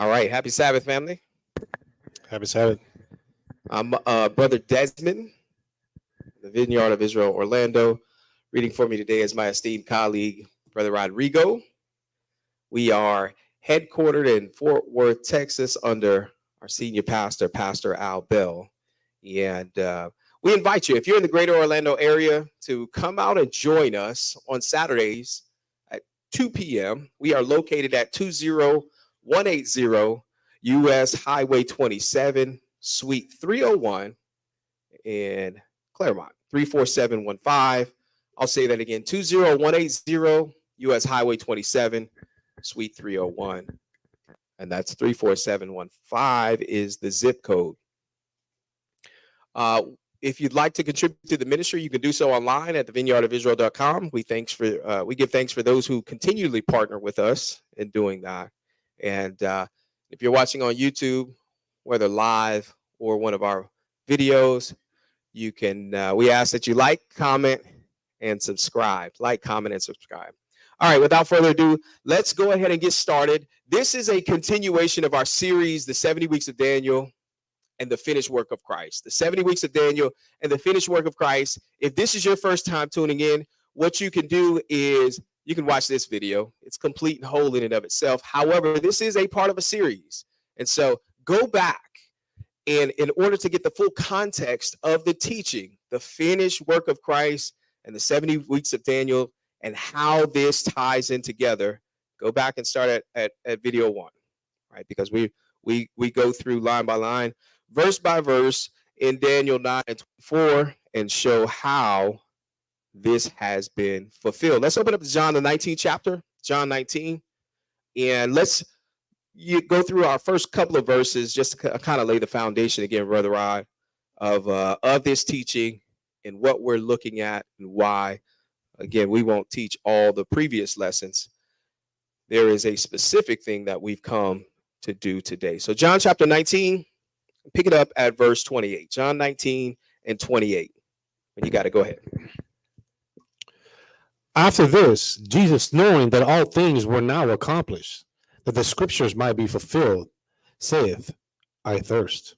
All right. Happy Sabbath, family. Happy Sabbath. I'm Brother Desmond, the Vineyard of Israel, Orlando. Reading for me today is my esteemed colleague, Brother Rodrigo. We are headquartered in Fort Worth, Texas, under our senior pastor, Pastor Al Bell. And we invite you, if you're in the greater Orlando area, to come out and join us on Saturdays at 2 p.m. We are located at 20180 U.S. Highway 27, Suite 301 in Claremont, 34715. I'll say that again, 20180 U.S. Highway 27, Suite 301. And that's 34715 is the zip code. If you'd like to contribute to the ministry, you can do so online at thevineyardofisrael.com. We give thanks for those who continually partner with us in doing that. And if you're watching on YouTube, whether live or one of our videos, you can. We ask that you like, comment, and subscribe. Like, comment, and subscribe. All right. Without further ado, let's go ahead and get started. This is a continuation of our series, The 70 Weeks of Daniel and the Finished Work of Christ. The 70 Weeks of Daniel and the Finished Work of Christ. If this is your first time tuning in, what you can do is you can watch this video. It's complete and whole in and of itself. However, this is a part of a series. And so go back, and in order to get the full context of the teaching, the finished work of Christ and the 70 weeks of Daniel and how this ties in together, go back and start at video 1, right? Because we go through line by line, verse by verse in Daniel 9 and 24 and show how this has been fulfilled. Let's open up to John, the 19th chapter, John 19, and let's go through our first couple of verses just to kind of lay the foundation again, Brother Rod, of this teaching and what we're looking at and why. Again, we won't teach all the previous lessons. There is a specific thing that we've come to do today. So John chapter 19, pick it up at verse 28. John 19 and 28. And you got to go ahead. After this, Jesus, knowing that all things were now accomplished, that the scriptures might be fulfilled, saith, I thirst.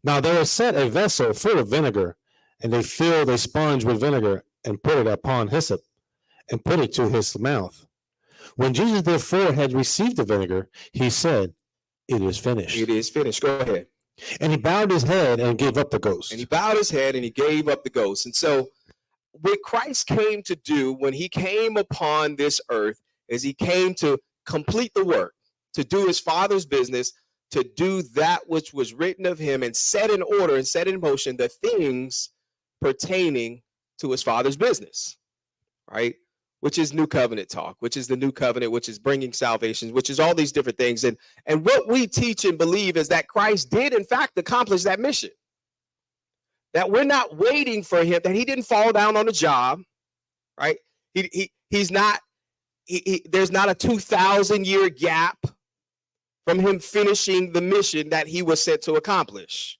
Now there is set a vessel full of vinegar, and they filled a sponge with vinegar, and put it upon hyssop, and put it to his mouth. When Jesus therefore had received the vinegar, he said, It is finished. It is finished. Go ahead. And he bowed his head and gave up the ghost. And he bowed his head and he gave up the ghost. And so what Christ came to do when he came upon this earth is he came to complete the work, to do his Father's business, to do that which was written of him and set in order and set in motion the things pertaining to his Father's business, right? Which is new covenant talk, which is the new covenant, which is bringing salvation, which is all these different things. And what we teach and believe is that Christ did, in fact, accomplish that mission. That we're not waiting for him, that he didn't fall down on the job, right? There's not a 2,000-year gap from him finishing the mission that he was sent to accomplish.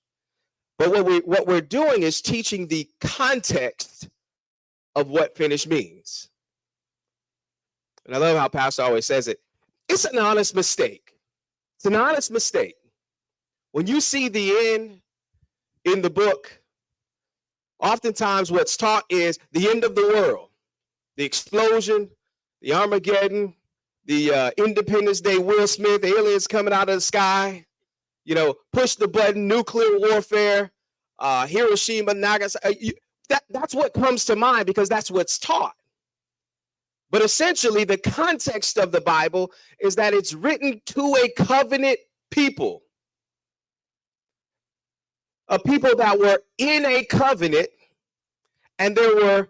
But what we're doing is teaching the context of what finish means. And I love how Pastor always says it. It's an honest mistake. It's an honest mistake. When you see the end in the book, oftentimes what's taught is the end of the world, the explosion, the Armageddon, the Independence Day, Will Smith, aliens coming out of the sky, push the button, nuclear warfare, Hiroshima, Nagasaki. That's what comes to mind because that's what's taught. But essentially, the context of the Bible is that it's written to a covenant people. A people that were in a covenant, and there were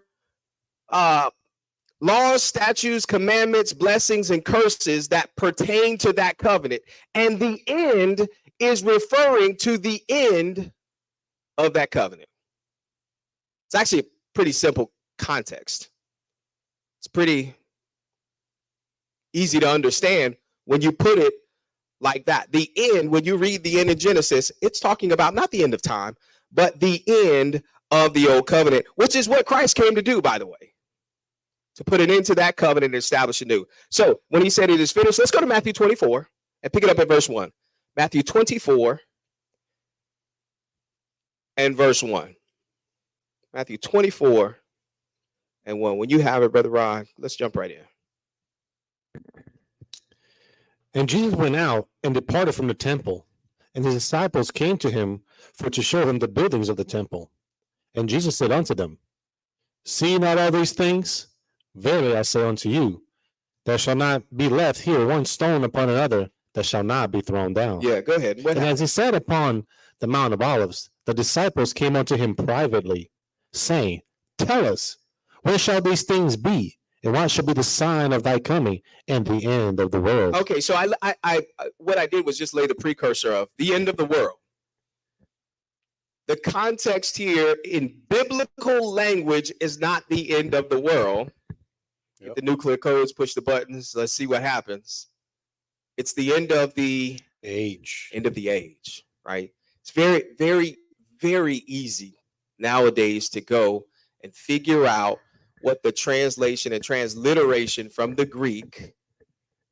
laws, statutes, commandments, blessings, and curses that pertain to that covenant. And the end is referring to the end of that covenant. It's actually a pretty simple context. It's pretty easy to understand when you put it like that. The end, when you read the end in Genesis, it's talking about not the end of time, but the end of the old covenant, which is what Christ came to do, by the way, to put an end to that covenant and establish a new. So when he said it is finished, let's go to Matthew 24 and pick it up at verse 1. Matthew 24 and verse 1. Matthew 24 and 1. When you have it, Brother Rod, let's jump right in. And Jesus went out and departed from the temple, and his disciples came to him for to show him the buildings of the temple. And Jesus said unto them, See ye not all these things? Verily I say unto you, there shall not be left here one stone upon another that shall not be thrown down. Yeah, go ahead. What And happened? as he sat upon the Mount of Olives, the disciples came unto him privately, saying, Tell us, when shall these things be? And what shall be the sign of thy coming and the end of the world? Okay, so I what I did was just lay the precursor of the end of the world. The context here in biblical language is not the end of the world. Yep. The nuclear codes, push the buttons, let's see what happens. It's the end of the Age. age, right? It's very, very, very easy nowadays to go and figure out what the translation and transliteration from the Greek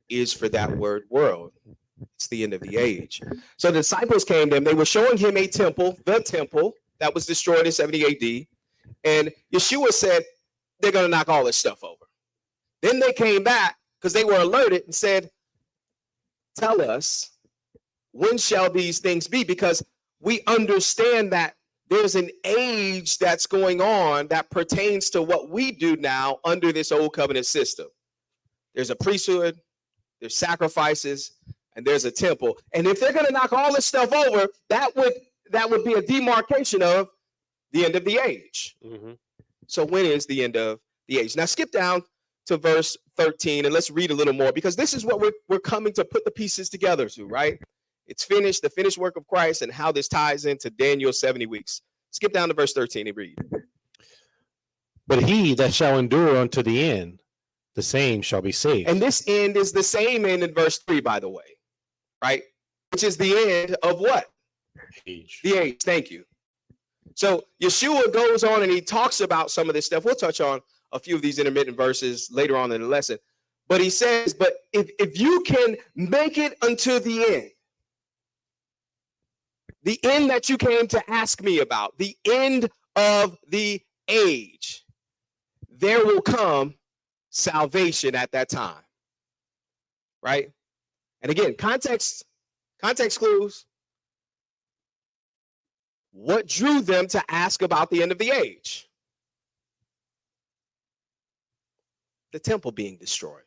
is for that word world. It's the end of the age. So the disciples came to him. They were showing him a temple, the temple that was destroyed in 70 AD. And Yeshua said, they're going to knock all this stuff over. Then they came back because they were alerted and said, tell us, when shall these things be? Because we understand that there's an age that's going on that pertains to what we do now under this old covenant system. There's a priesthood, there's sacrifices, and there's a temple. And if they're going to knock all this stuff over, that would be a demarcation of the end of the age. Mm-hmm. So when is the end of the age? Now skip down to verse 13 and let's read a little more, because this is what we're coming to put the pieces together to, right? It's finished, the finished work of Christ, and how this ties into Daniel's 70 weeks. Skip down to verse 13 and read. But he that shall endure unto the end, the same shall be saved. And this end is the same end in verse 3, by the way, right? Which is the end of what? Age. The age. Thank you. So Yeshua goes on and he talks about some of this stuff. We'll touch on a few of these intermittent verses later on in the lesson. But he says, but if you can make it unto the end that you came to ask me about, the end of the age, there will come salvation at that time, right? And again, context clues. What drew them to ask about the end of the age? The temple being destroyed,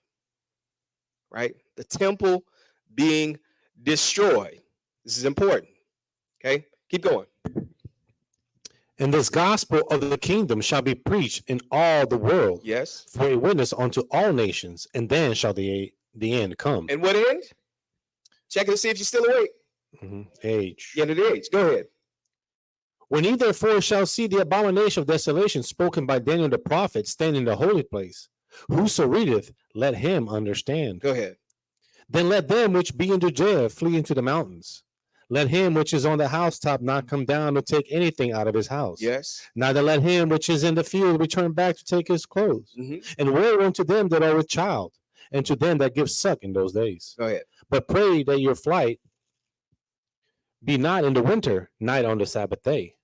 right? The temple being destroyed. This is important. Okay, keep going. And this gospel of the kingdom shall be preached in all the world, Yes. for a witness unto all nations, and then shall the end come. And what end? Check it to see if you're still awake. Age. The end of the age. Go ahead. When ye therefore shall see the abomination of desolation spoken by Daniel the prophet standing in the holy place, whoso readeth, let him understand. Go ahead. Then let them which be in Judea flee into the mountains. Let him which is on the housetop not come down to take anything out of his house. Yes. Neither let him which is in the field return back to take his clothes. Mhm. And woe unto them that are with child, and to them that give suck in those days. Go ahead. But pray that your flight be not in the winter, night on the Sabbath day.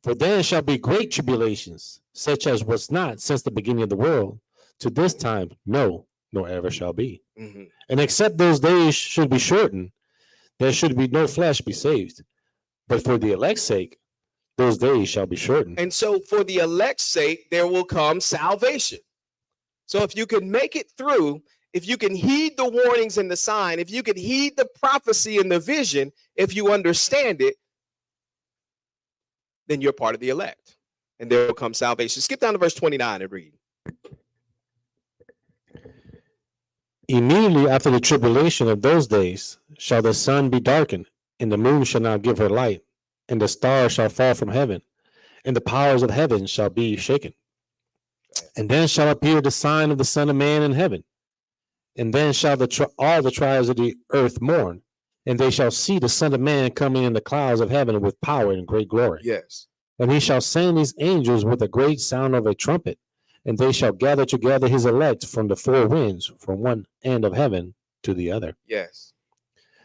For then shall be great tribulations, such as was not since the beginning of the world, to this time, no, nor ever shall be. Mhm. And except those days should be shortened, there should be no flesh be saved. But for the elect's sake, those days shall be shortened. And so for the elect's sake, there will come salvation. So if you can make it through, if you can heed the warnings and the sign, if you can heed the prophecy and the vision, if you understand it, then you're part of the elect. And there will come salvation. Skip down to verse 29 and read. Immediately after the tribulation of those days shall the sun be darkened, and the moon shall not give her light, and the stars shall fall from heaven, and the powers of heaven shall be shaken. And then shall appear the sign of the Son of Man in heaven. And then shall all the tribes of the earth mourn, and they shall see the Son of Man coming in the clouds of heaven with power and great glory. Yes. And he shall send his angels with a great sound of a trumpet, and they shall gather together his elect from the four winds, from one end of heaven to the other. Yes.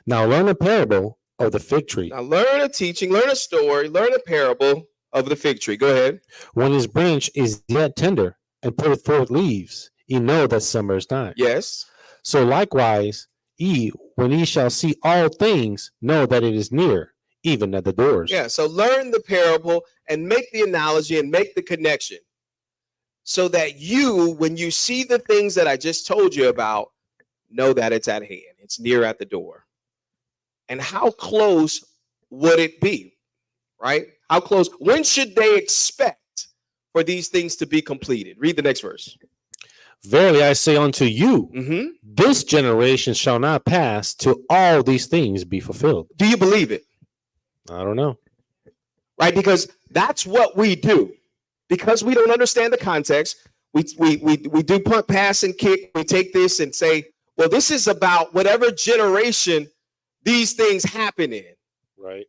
Now learn a parable of the fig tree. Now learn a teaching, learn a story, learn a parable of the fig tree. Go ahead. When his branch is yet tender and putteth forth leaves, ye know that summer is nigh. Yes. So likewise, ye, when ye shall see all things, know that it is near, even at the doors. Yeah. So learn the parable and make the analogy and make the connection so that you, when you see the things that I just told you about, know that it's at hand. It's near at the door. And how close would it be? Right? How close? When should they expect for these things to be completed? Read the next verse. Verily I say unto you, Mm-hmm. this generation shall not pass till all these things be fulfilled. Do you believe it? I don't know. Right? Because that's what we do. Because we don't understand the context, we do punt, pass, and kick. We take this and say, well, this is about whatever generation these things happen in. Right.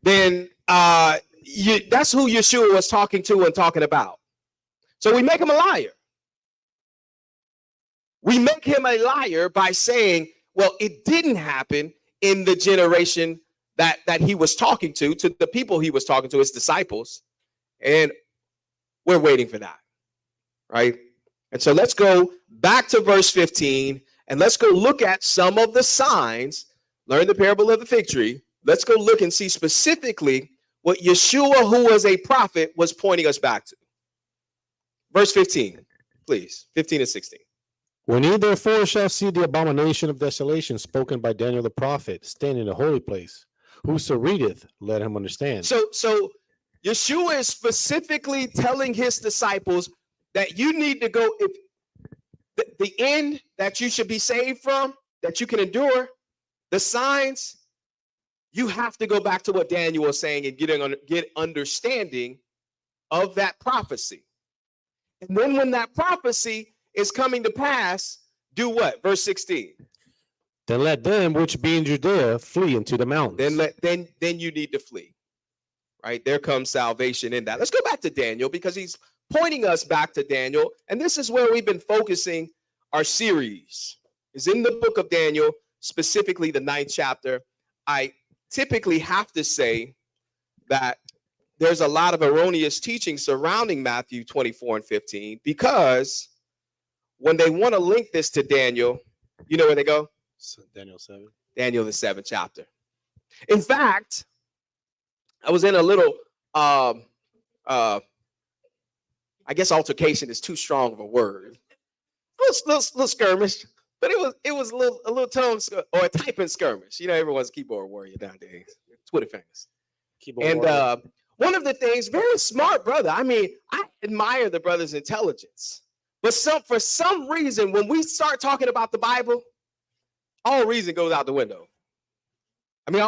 Then that's who Yeshua was talking to and talking about. So we make him a liar. We make him a liar by saying, well, it didn't happen in the generation that he was talking to the people he was talking to, his disciples. And we're waiting for that, right? And so let's go back to verse 15 and let's go look at some of the signs. Learn the parable of the fig tree. Let's go look and see specifically what Yeshua, who was a prophet, was pointing us back to. Verse 15, please, 15 and 16. When ye therefore shall see the abomination of desolation spoken by Daniel the prophet, stand in the holy place, whoso readeth, let him understand. So Yeshua is specifically telling his disciples that you need to go, if the end that you should be saved from, that you can endure, the signs, you have to go back to what Daniel was saying and get understanding of that prophecy. And then when that prophecy is coming to pass, do what? Verse 16. Then let them which be in Judea flee into the mountains. Then you need to flee. Right? There comes salvation in that. Let's go back to Daniel because he's pointing us back to Daniel. And this is where we've been focusing our series. Is in the book of Daniel, specifically the 9th chapter. I typically have to say that there's a lot of erroneous teaching surrounding Matthew 24 and 15 because when they want to link this to Daniel, you know where they go? Daniel 7. Daniel, the 7th chapter. In fact, I was in a little, I guess altercation is too strong of a word. Little skirmish, but it was a little tone or a typing skirmish. You know, everyone's a keyboard warrior nowadays. Twitter famous. And one of the things, very smart brother. I mean, I admire the brother's intelligence, but for some reason, when we start talking about the Bible, all reason goes out the window. I mean,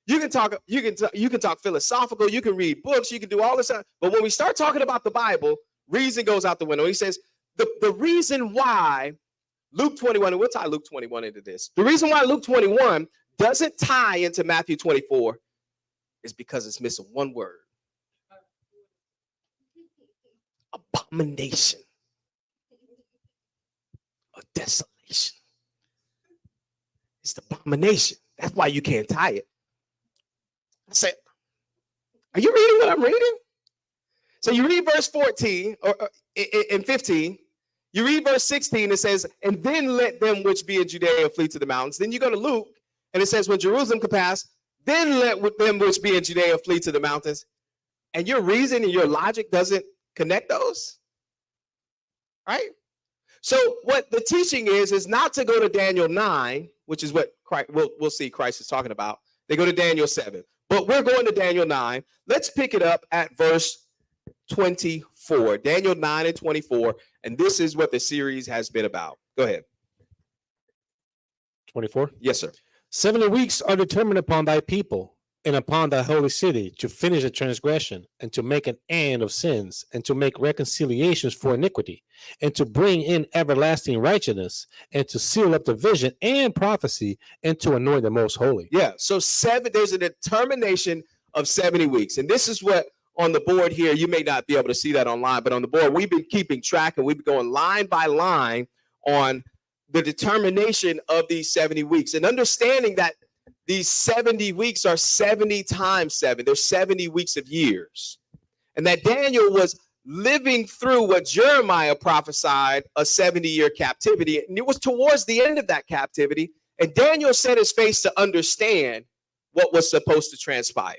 you can talk philosophical, you can read books, you can do all this stuff, but when we start talking about the Bible, reason goes out the window. He says the reason why Luke 21, and we'll tie Luke 21 into this. The reason why Luke 21 doesn't tie into Matthew 24 is because it's missing one word. Abomination. Or desolation. It's the abomination. That's why you can't tie it. I said, are you reading what I'm reading? So you read verse 14 or in 15. You read verse 16, it says, and then let them which be in Judea flee to the mountains. Then you go to Luke, and it says, when Jerusalem can pass, then let them which be in Judea flee to the mountains. And your reason and your logic doesn't connect those, right? So what the teaching is not to go to Daniel 9, which is what we'll see Christ is talking about. They go to Daniel 7, but we're going to Daniel 9. Let's pick it up at verse 24, Daniel 9 and 24. And this is what the series has been about. Go ahead. 24. Yes, sir. 70 weeks are determined upon thy people and upon thy holy city to finish the transgression and to make an end of sins and to make reconciliations for iniquity and to bring in everlasting righteousness and to seal up the vision and prophecy and to anoint the most holy. Yeah. So there's a determination of 70 weeks. And this is what on the board here, you may not be able to see that online, but on the board, we've been keeping track and we've been going line by line on the determination of these 70 weeks and understanding that these 70 weeks are 70 times 7. There's 70 weeks of years. And that Daniel was living through what Jeremiah prophesied, a 70-year captivity. And it was towards the end of that captivity. And Daniel set his face to understand what was supposed to transpire.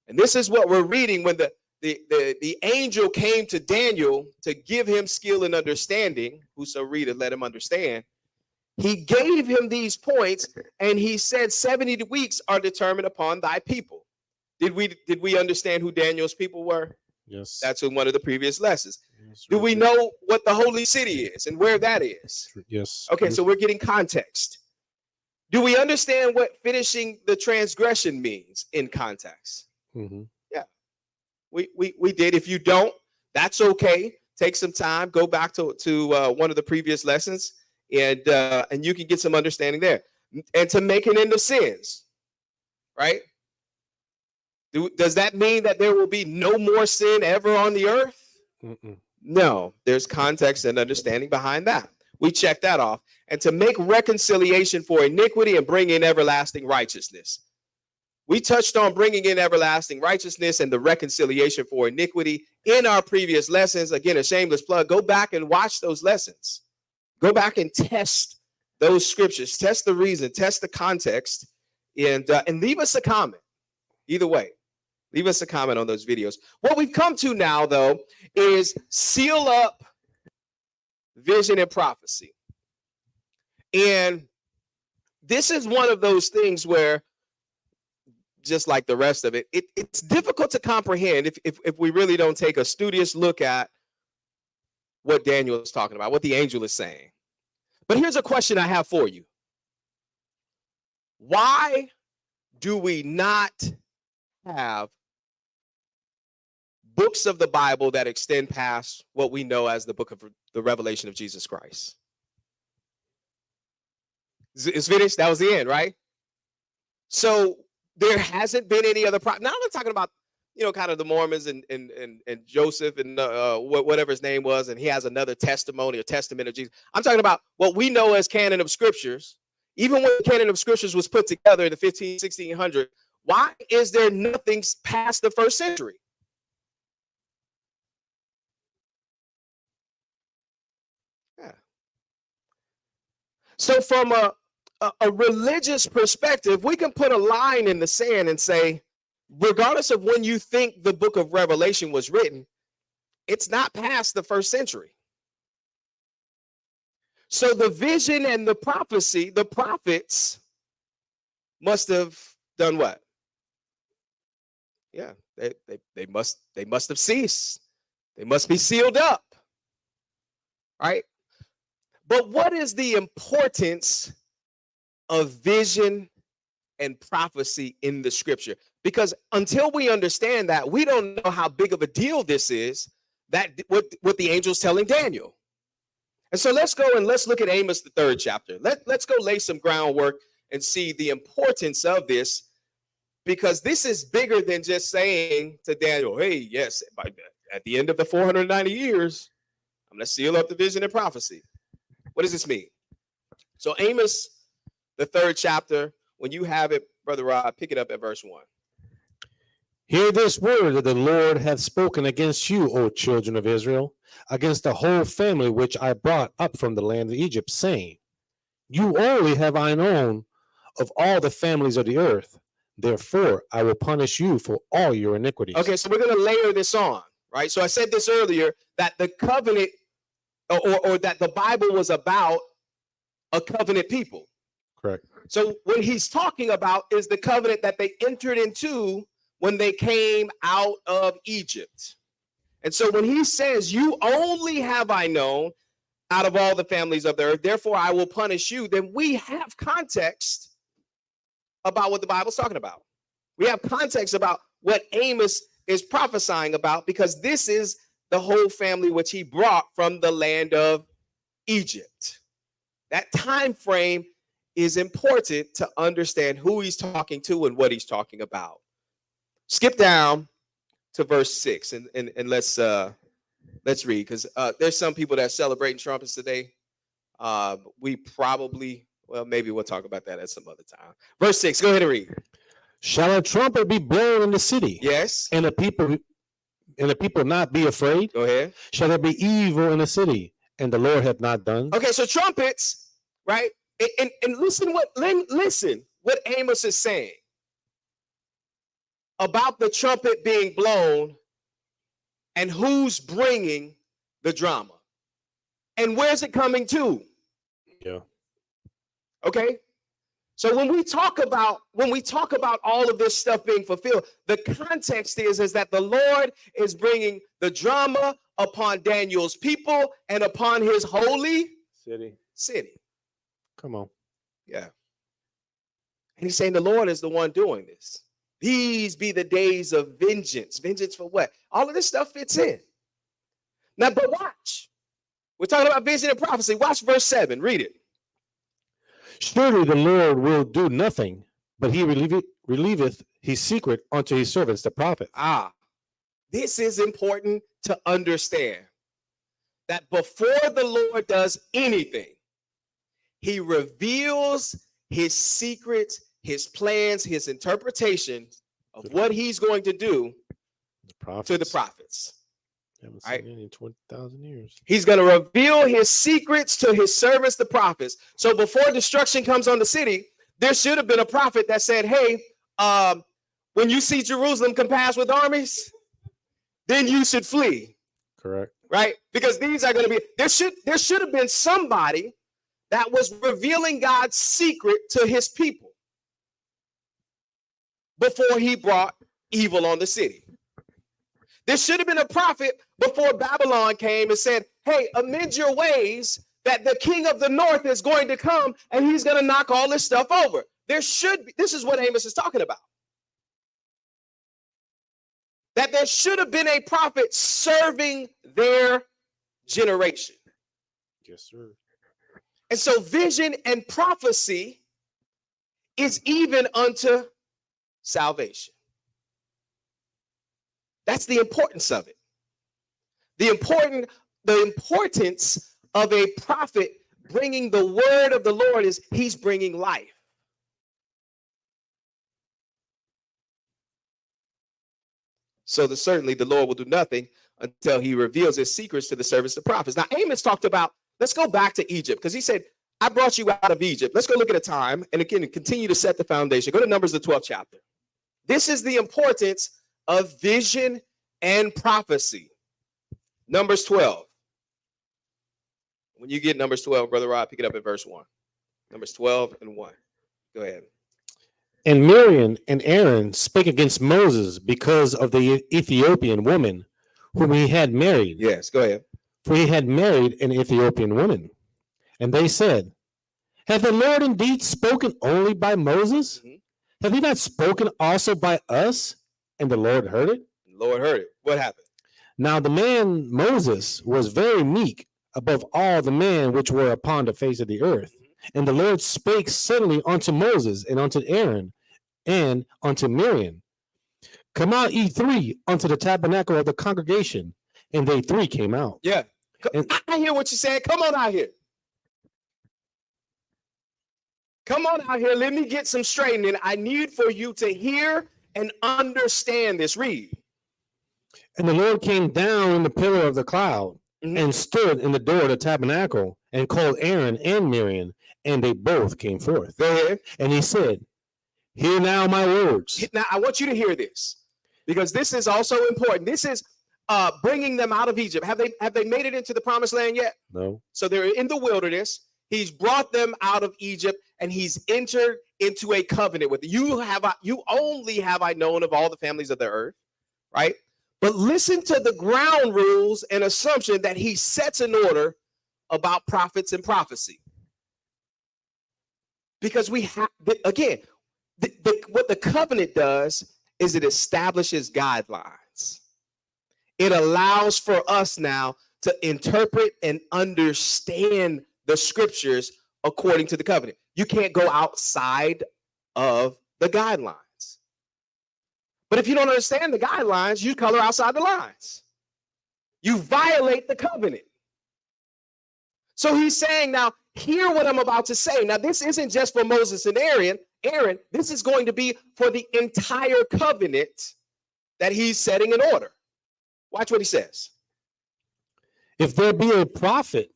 And this is what we're reading when the angel came to Daniel to give him skill and understanding. Whoso readeth, let him understand. He gave him these points, and he said 70 weeks are determined upon thy people. Did we understand who Daniel's people were? Yes. That's in one of the previous lessons. Yes, Do we know what the holy city is and where that is? Yes. Okay, so we're getting context. Do we understand what finishing the transgression means in context? Mm-hmm. Yeah, we did. If you don't, that's okay. Take some time, go back to one of the previous lessons, and you can get some understanding there. And to make an end of sins, right? Does that mean that there will be no more sin ever on the earth? Mm-mm. No, there's context and understanding behind that. We check that off. And to make reconciliation for iniquity and bring in everlasting righteousness. We touched on bringing in everlasting righteousness and the reconciliation for iniquity in our previous lessons. Again, a shameless plug. Go back and watch those lessons. Go back and test those scriptures. Test the reason. Test the context. And leave us a comment. Either way, leave us a comment on those videos. What we've come to now, though, is seal up vision and prophecy. And this is one of those things where, just like the rest of it, it's difficult to comprehend if we really don't take a studious look at what Daniel is talking about, what the angel is saying. But here's a question I have for you. Why do we not have books of the Bible that extend past what we know as the book of the Revelation of Jesus Christ? It's finished. That was the end, right? So there hasn't been any other now I'm talking about, kind of the Mormons and Joseph and whatever his name was, and he has another testimony or testament of Jesus. I'm talking about what we know as canon of scriptures. Even when the canon of scriptures was put together in the 1600, why is there nothing past the first century? Yeah. So from a religious perspective, we can put a line in the sand and say, regardless of when you think the book of Revelation was written, it's not past the first century. So the vision and the prophecy, the prophets must have done what? Yeah, they must have ceased. They must be sealed up. Right? But what is the importance of vision and prophecy in the scripture? Because until we understand that, we don't know how big of a deal this is, that what the angel's telling Daniel. And so let's go and let's look at Amos, the 3rd chapter. Let's go lay some groundwork and see the importance of this, because this is bigger than just saying to Daniel, hey, yes, at the end of the 490 years, I'm going to seal up the vision and prophecy. What does this mean? So Amos, the 3rd chapter, when you have it, Brother Rod, pick it up at verse 1. Hear this word that the Lord hath spoken against you, O children of Israel, against the whole family which I brought up from the land of Egypt, saying, you only have I known of all the families of the earth. Therefore, I will punish you for all your iniquities. Okay, so we're going to layer this on, right? So I said this earlier, that the covenant or that the Bible was about a covenant people. Correct. So what he's talking about is the covenant that they entered into when they came out of Egypt. And so when he says, you only have I known out of all the families of the earth, therefore I will punish you, then we have context about what the Bible's talking about. We have context about what Amos is prophesying about, because this is the whole family which he brought from the land of Egypt. That time frame is important to understand who he's talking to and what he's talking about. Skip down to verse 6 and let's read, because there's some people that are celebrating trumpets today. We probably Well, maybe we'll talk about that at some other time. Verse 6, go ahead and read. Shall a trumpet be blown in the city, Yes, and the people not be afraid? go ahead. Shall there be evil in the city, and the Lord hath not done? Okay, so trumpets, right? And listen what Amos is saying about the trumpet being blown and who's bringing the drama and where's it coming to. Yeah. Okay, so when we talk about all of this stuff being fulfilled, the context is that the Lord is bringing the drama upon Daniel's people and upon his holy city. Come on. Yeah. And he's saying the Lord is the one doing this. These be the days of vengeance. Vengeance for what? All of this stuff fits in. Now, but watch. We're talking about vision and prophecy. Watch verse 7. Read it. Surely the Lord will do nothing, but he relieveth his secret unto his servants, the prophets. This is important to understand. That before the Lord does anything, he reveals his secrets, his plans, his interpretation of what he's going to do to the prophets. Haven't Right. seen any in 20,000 years. He's going to reveal his secrets to his servants, the prophets. So before destruction comes on the city, there should have been a prophet that said, hey, when you see Jerusalem compassed with armies, then you should flee. Correct. Right? Because these are going to be, there should have been somebody that was revealing God's secret to his people before he brought evil on the city. There should have been a prophet before Babylon came and said, hey, amend your ways that the king of the north is going to come and he's going to knock all this stuff over. There should be, this is what Amos is talking about. That there should have been a prophet serving their generation. Yes, sir. And so vision and prophecy is even unto salvation. That's the importance of it. The importance of a prophet bringing the word of the Lord is he's bringing life. So certainly the Lord will do nothing until he reveals his secrets to the servants of the prophets. Now, Amos talked about, let's go back to Egypt, because he said, I brought you out of Egypt. Let's go look at a time and again, continue to set the foundation. Go to Numbers, the 12th chapter. This is the importance of vision and prophecy. Numbers 12. When you get Numbers 12, Brother Rod, pick it up at verse 1. Numbers 12 and 1. Go ahead. And Miriam and Aaron spake against Moses because of the Ethiopian woman whom he had married. Yes, go ahead. For he had married an Ethiopian woman. And they said, have the Lord indeed spoken only by Moses? Mhm. Have he not spoken also by us? And the Lord heard it. The Lord heard it. What happened? Now the man Moses was very meek above all the men which were upon the face of the earth. And the Lord spake suddenly unto Moses and unto Aaron and unto Miriam, come out ye three unto the tabernacle of the congregation. And they three came out. Yeah. And- I hear what you're saying. Come on out here. Come on out here. Let me get some straightening. I need for you to hear and understand this. Read. And the Lord came down in the pillar of the cloud Mhm. and stood in the door of the tabernacle and called Aaron and Miriam, and they both came forth. Go ahead. And he said, hear now my words. Now, I want you to hear this because this is also important. This is bringing them out of Egypt. Have they made it into the promised land yet? No. So they're in the wilderness. He's brought them out of Egypt and he's entered into a covenant with you. You only have I known of all the families of the earth, right? But listen to the ground rules and assumption that he sets in order about prophets and prophecy. Because we have, again, what the covenant does is it establishes guidelines. It allows for us now to interpret and understand the scriptures according to the covenant. You can't go outside of the guidelines. But if you don't understand the guidelines, you color outside the lines. You violate the covenant. So he's saying, now, hear what I'm about to say. Now, this isn't just for Moses and Aaron. This is going to be for the entire covenant that he's setting in order. Watch what he says. If there be a prophet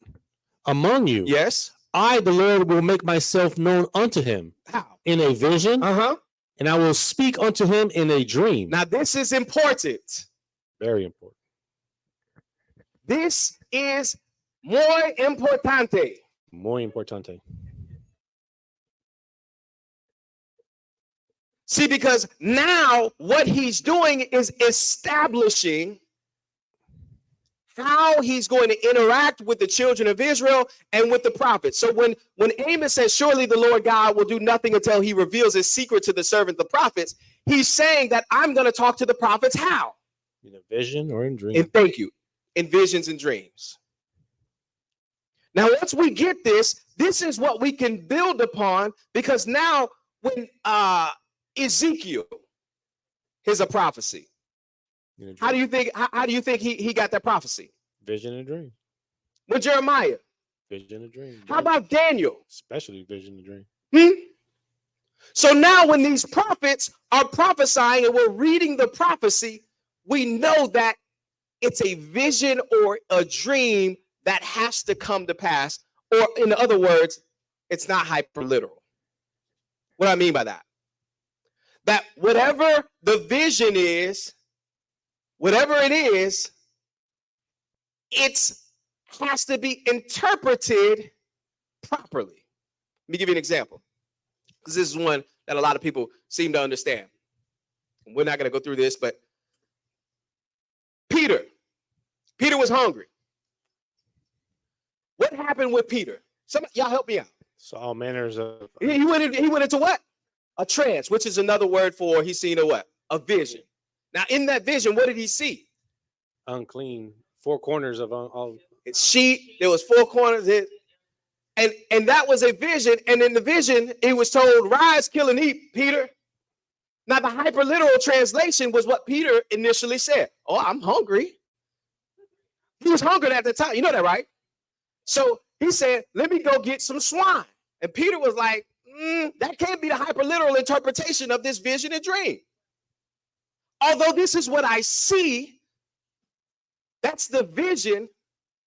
among you, Yes. I, the Lord, will make myself known unto him How? in a vision, Uh-huh. and I will speak unto him in a dream. Now, this is important. Very important. This is muy importante. Muy importante. See, because now what he's doing is establishing how he's going to interact with the children of Israel and with the prophets. So when Amos says, surely the Lord God will do nothing until he reveals his secret to the servant, the prophets, he's saying that I'm going to talk to the prophets. How? In a vision or in dream. And thank you. In visions and dreams. Now, once we get this, this is what we can build upon, because now when Ezekiel is a prophecy, how do you think he got that prophecy? Vision and dream. When Jeremiah, Vision and dream. how about Daniel? Especially vision and dream. So now when these prophets are prophesying and we're reading the prophecy, we know that it's a vision or a dream that has to come to pass. Or in other words, it's not hyper literal. What do I mean by that? That whatever the vision is, whatever it is, it has to be interpreted properly. Let me give you an example, because this is one that a lot of people seem to understand. We're not going to go through this, but Peter was hungry. What happened with Peter? Y'all help me out. So all manners of He went into what? A trance, which is another word for he's seen a what? A vision. Now, in that vision, what did he see? unclean, four corners of all. It's sheet. There was four corners. And that was a vision. And in the vision, it was told, rise, kill, and eat, Peter. Now, the hyperliteral translation was what Peter initially said. Oh, I'm hungry. He was hungry at the time. You know that, right? So he said, let me go get some swine. And Peter was like, that can't be the hyperliteral interpretation of this vision and dream. Although this is what I see, that's the vision,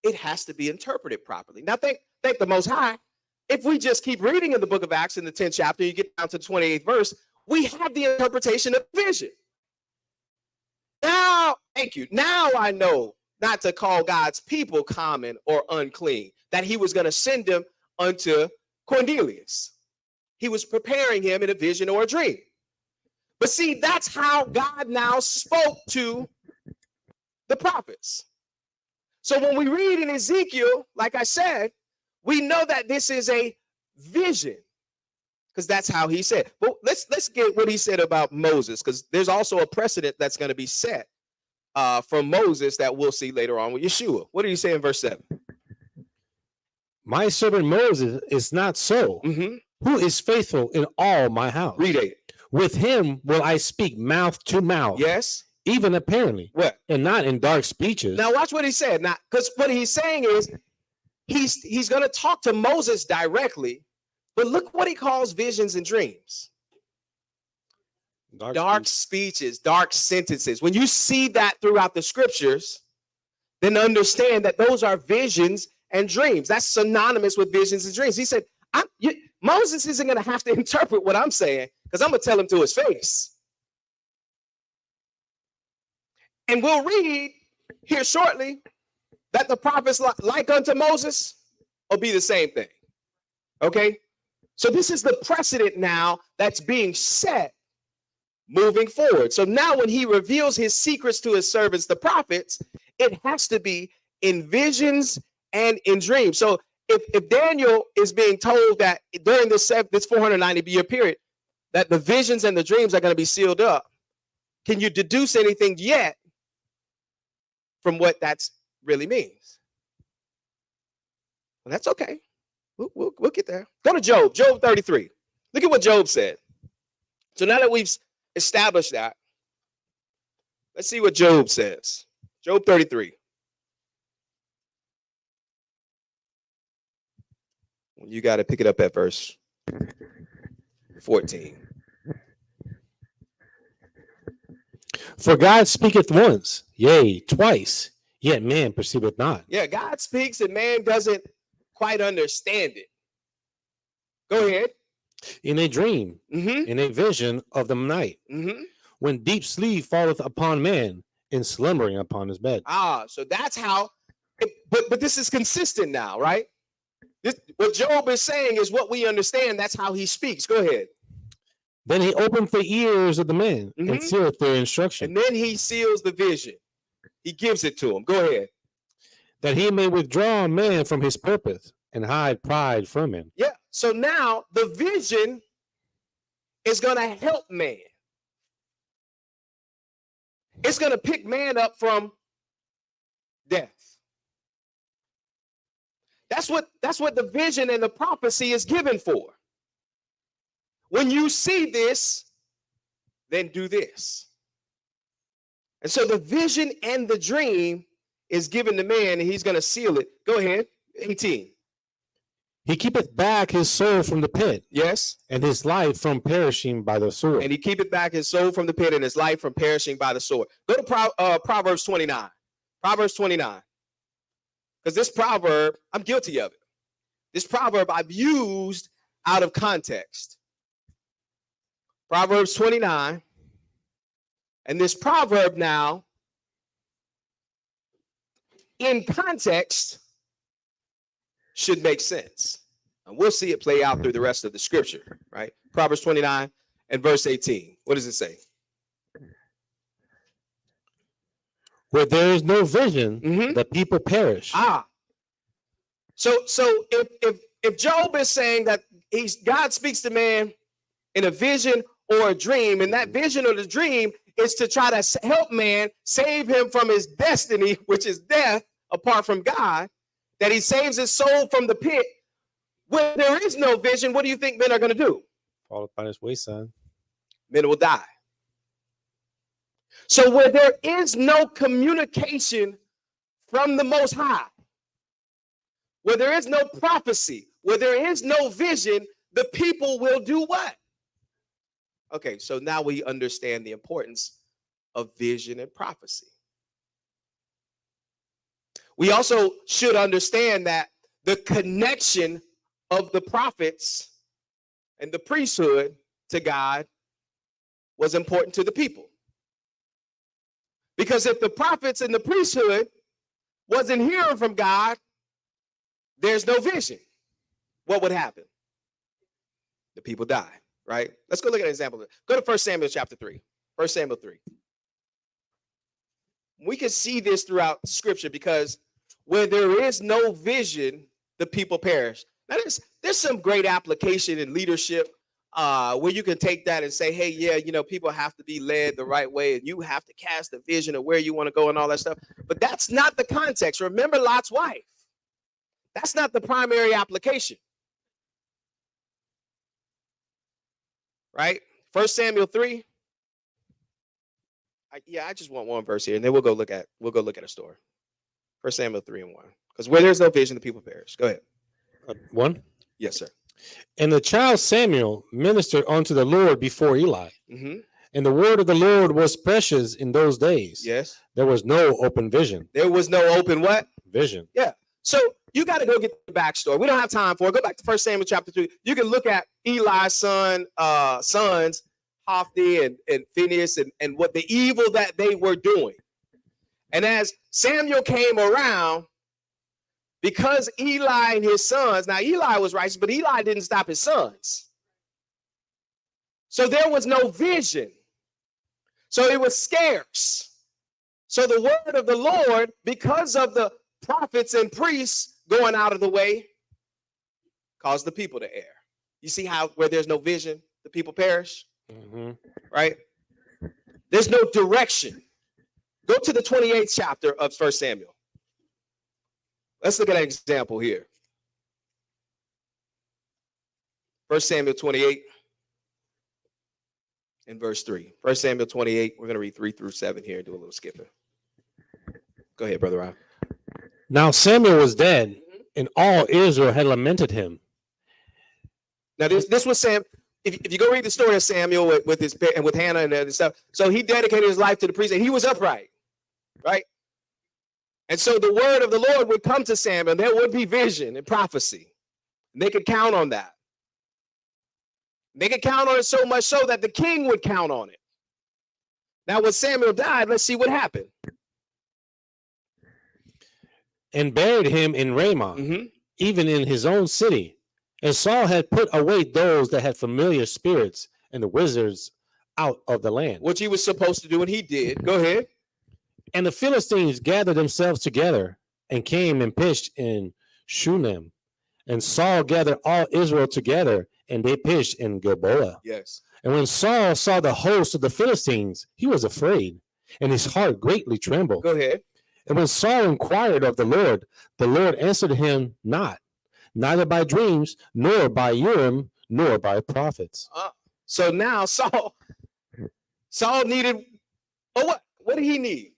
it has to be interpreted properly. Now, thank the Most High. If we just keep reading in the book of Acts in the 10th chapter, you get down to the 28th verse, we have the interpretation of vision. Now, thank you. Now I know not to call God's people common or unclean, that he was going to send them unto Cornelius. He was preparing him in a vision or a dream. But see, that's how God now spoke to the prophets. So when we read in Ezekiel, like I said, we know that this is a vision, because that's how he said. But let's get what he said about Moses, because there's also a precedent that's going to be set from Moses that we'll see later on with Yeshua. What did he say in verse 7? My servant Moses is not so, who is faithful in all my house. Read it. With him will I speak mouth to mouth. Yes. Even apparently. What? And not in dark speeches. Now watch what he said. Now, because what he's saying is he's going to talk to Moses directly, but look what he calls visions and dreams. Dark speeches, dark sentences. When you see that throughout the scriptures, then understand that those are visions and dreams. That's synonymous with visions and dreams. He said, Moses isn't going to have to interpret what I'm saying, because I'm going to tell him to his face. And we'll read here shortly that the prophets like unto Moses will be the same thing. Okay? So this is the precedent now that's being set moving forward. So now when he reveals his secrets to his servants, the prophets, it has to be in visions and in dreams. So if Daniel is being told that during this 490-year period, that the visions and the dreams are going to be sealed up, can you deduce anything yet from what that really means? Well, that's okay. We'll get there. Go to Job 33. Look at what Job said. So now that we've established that, let's see what Job says. Job 33. You got to pick it up at verse 14. For God speaketh once, yea, twice, yet man perceiveth not. Yeah, God speaks and man doesn't quite understand it. Go ahead. In a dream, Mm-hmm. in a vision of the night, Mm-hmm. when deep sleep falleth upon man, in slumbering upon his bed. So that's how. But this is consistent now, right? What Job is saying is what we understand. That's how he speaks. Go ahead. Then he opened the ears of the man and sealeth their instruction. And then he seals the vision. He gives it to him. Go ahead. That he may withdraw man from his purpose and hide pride from him. Yeah. So now the vision is going to help man. It's going to pick man up from death. That's what the vision and the prophecy is given for. When you see this, then do this. And so the vision and the dream is given to man, and he's going to seal it. Go ahead. 18. He keepeth back his soul from the pit. Yes. And his life from perishing by the sword. And he keepeth back his soul from the pit and his life from perishing by the sword. Go to Proverbs 29. Proverbs 29. Because this proverb, I'm guilty of it. This proverb I've used out of context. Proverbs 29. And this proverb now, in context, should make sense. And we'll see it play out through the rest of the scripture, right? Proverbs 29 and verse 18. What does it say? Where there is no vision, the people perish. So if Job is saying that God speaks to man in a vision or a dream, and that vision or the dream is to try to help man, save him from his destiny, which is death apart from God, that he saves his soul from the pit. When there is no vision, what do you think men are going to do? Fall upon his wayside. Men will die. So where there is no communication from the Most High, where there is no prophecy, where there is no vision, the people will do what? Okay, so now we understand the importance of vision and prophecy. We also should understand that the connection of the prophets and the priesthood to God was important to the people. Because if the prophets and the priesthood wasn't hearing from God, there's no vision. What would happen? The people die, right? Let's go look at an example. Go to 1 Samuel chapter 3. 1 Samuel 3. We can see this throughout scripture because where there is no vision, the people perish. Now, there's some great application in leadership where you can take that and say, hey, yeah, people have to be led the right way and you have to cast a vision of where you want to go and all that stuff. But that's not the context. Remember Lot's wife. That's not the primary application. Right? 1 Samuel 3. I just want one verse here, and then we'll go look at a story. 1 Samuel 3 and 1. Because where there's no vision, the people perish. Go ahead. 1. Yes, sir. And the child Samuel ministered unto the Lord before Eli. And the word of the Lord was precious in those days. Yes. There was no open vision. There was no open what? Vision. Yeah. So you got to go get the backstory. We don't have time for it. Go back to 1 Samuel chapter 3. You can look at Eli's sons, Hophni and Phinehas, and what the evil that they were doing. And as Samuel came around, because Eli and his sons, now Eli was righteous, but Eli didn't stop his sons. So there was no vision. So it was scarce. So the word of the Lord, because of the prophets and priests going out of the way, caused the people to err. You see how where there's no vision, the people perish? Right? There's no direction. Go to the 28th chapter of 1 Samuel. Let's look at an example here. 1 Samuel 28 and verse 3. 1 Samuel 28, we're going to read 3 through 7 here and do a little skipping. Go ahead, Brother Rob. Now Samuel was dead, and all Israel had lamented him. Now this was Sam. If you go read the story of Samuel with his and with Hannah and stuff, so he dedicated his life to the priest and he was upright, right? And so the word of the Lord would come to Samuel, and there would be vision and prophecy. And they could count on that. They could count on it so much so that the king would count on it. Now, when Samuel died, let's see what happened. And buried him in Ramah, even in his own city. And Saul had put away those that had familiar spirits and the wizards out of the land. Which he was supposed to do, and he did. Go ahead. And the Philistines gathered themselves together and came and pitched in Shunem. And Saul gathered all Israel together, and they pitched in Gilboa. Yes. And when Saul saw the host of the Philistines, he was afraid, and his heart greatly trembled. Go ahead. And when Saul inquired of the Lord answered him not, neither by dreams, nor by Urim, nor by prophets. So now Saul needed, what did he need?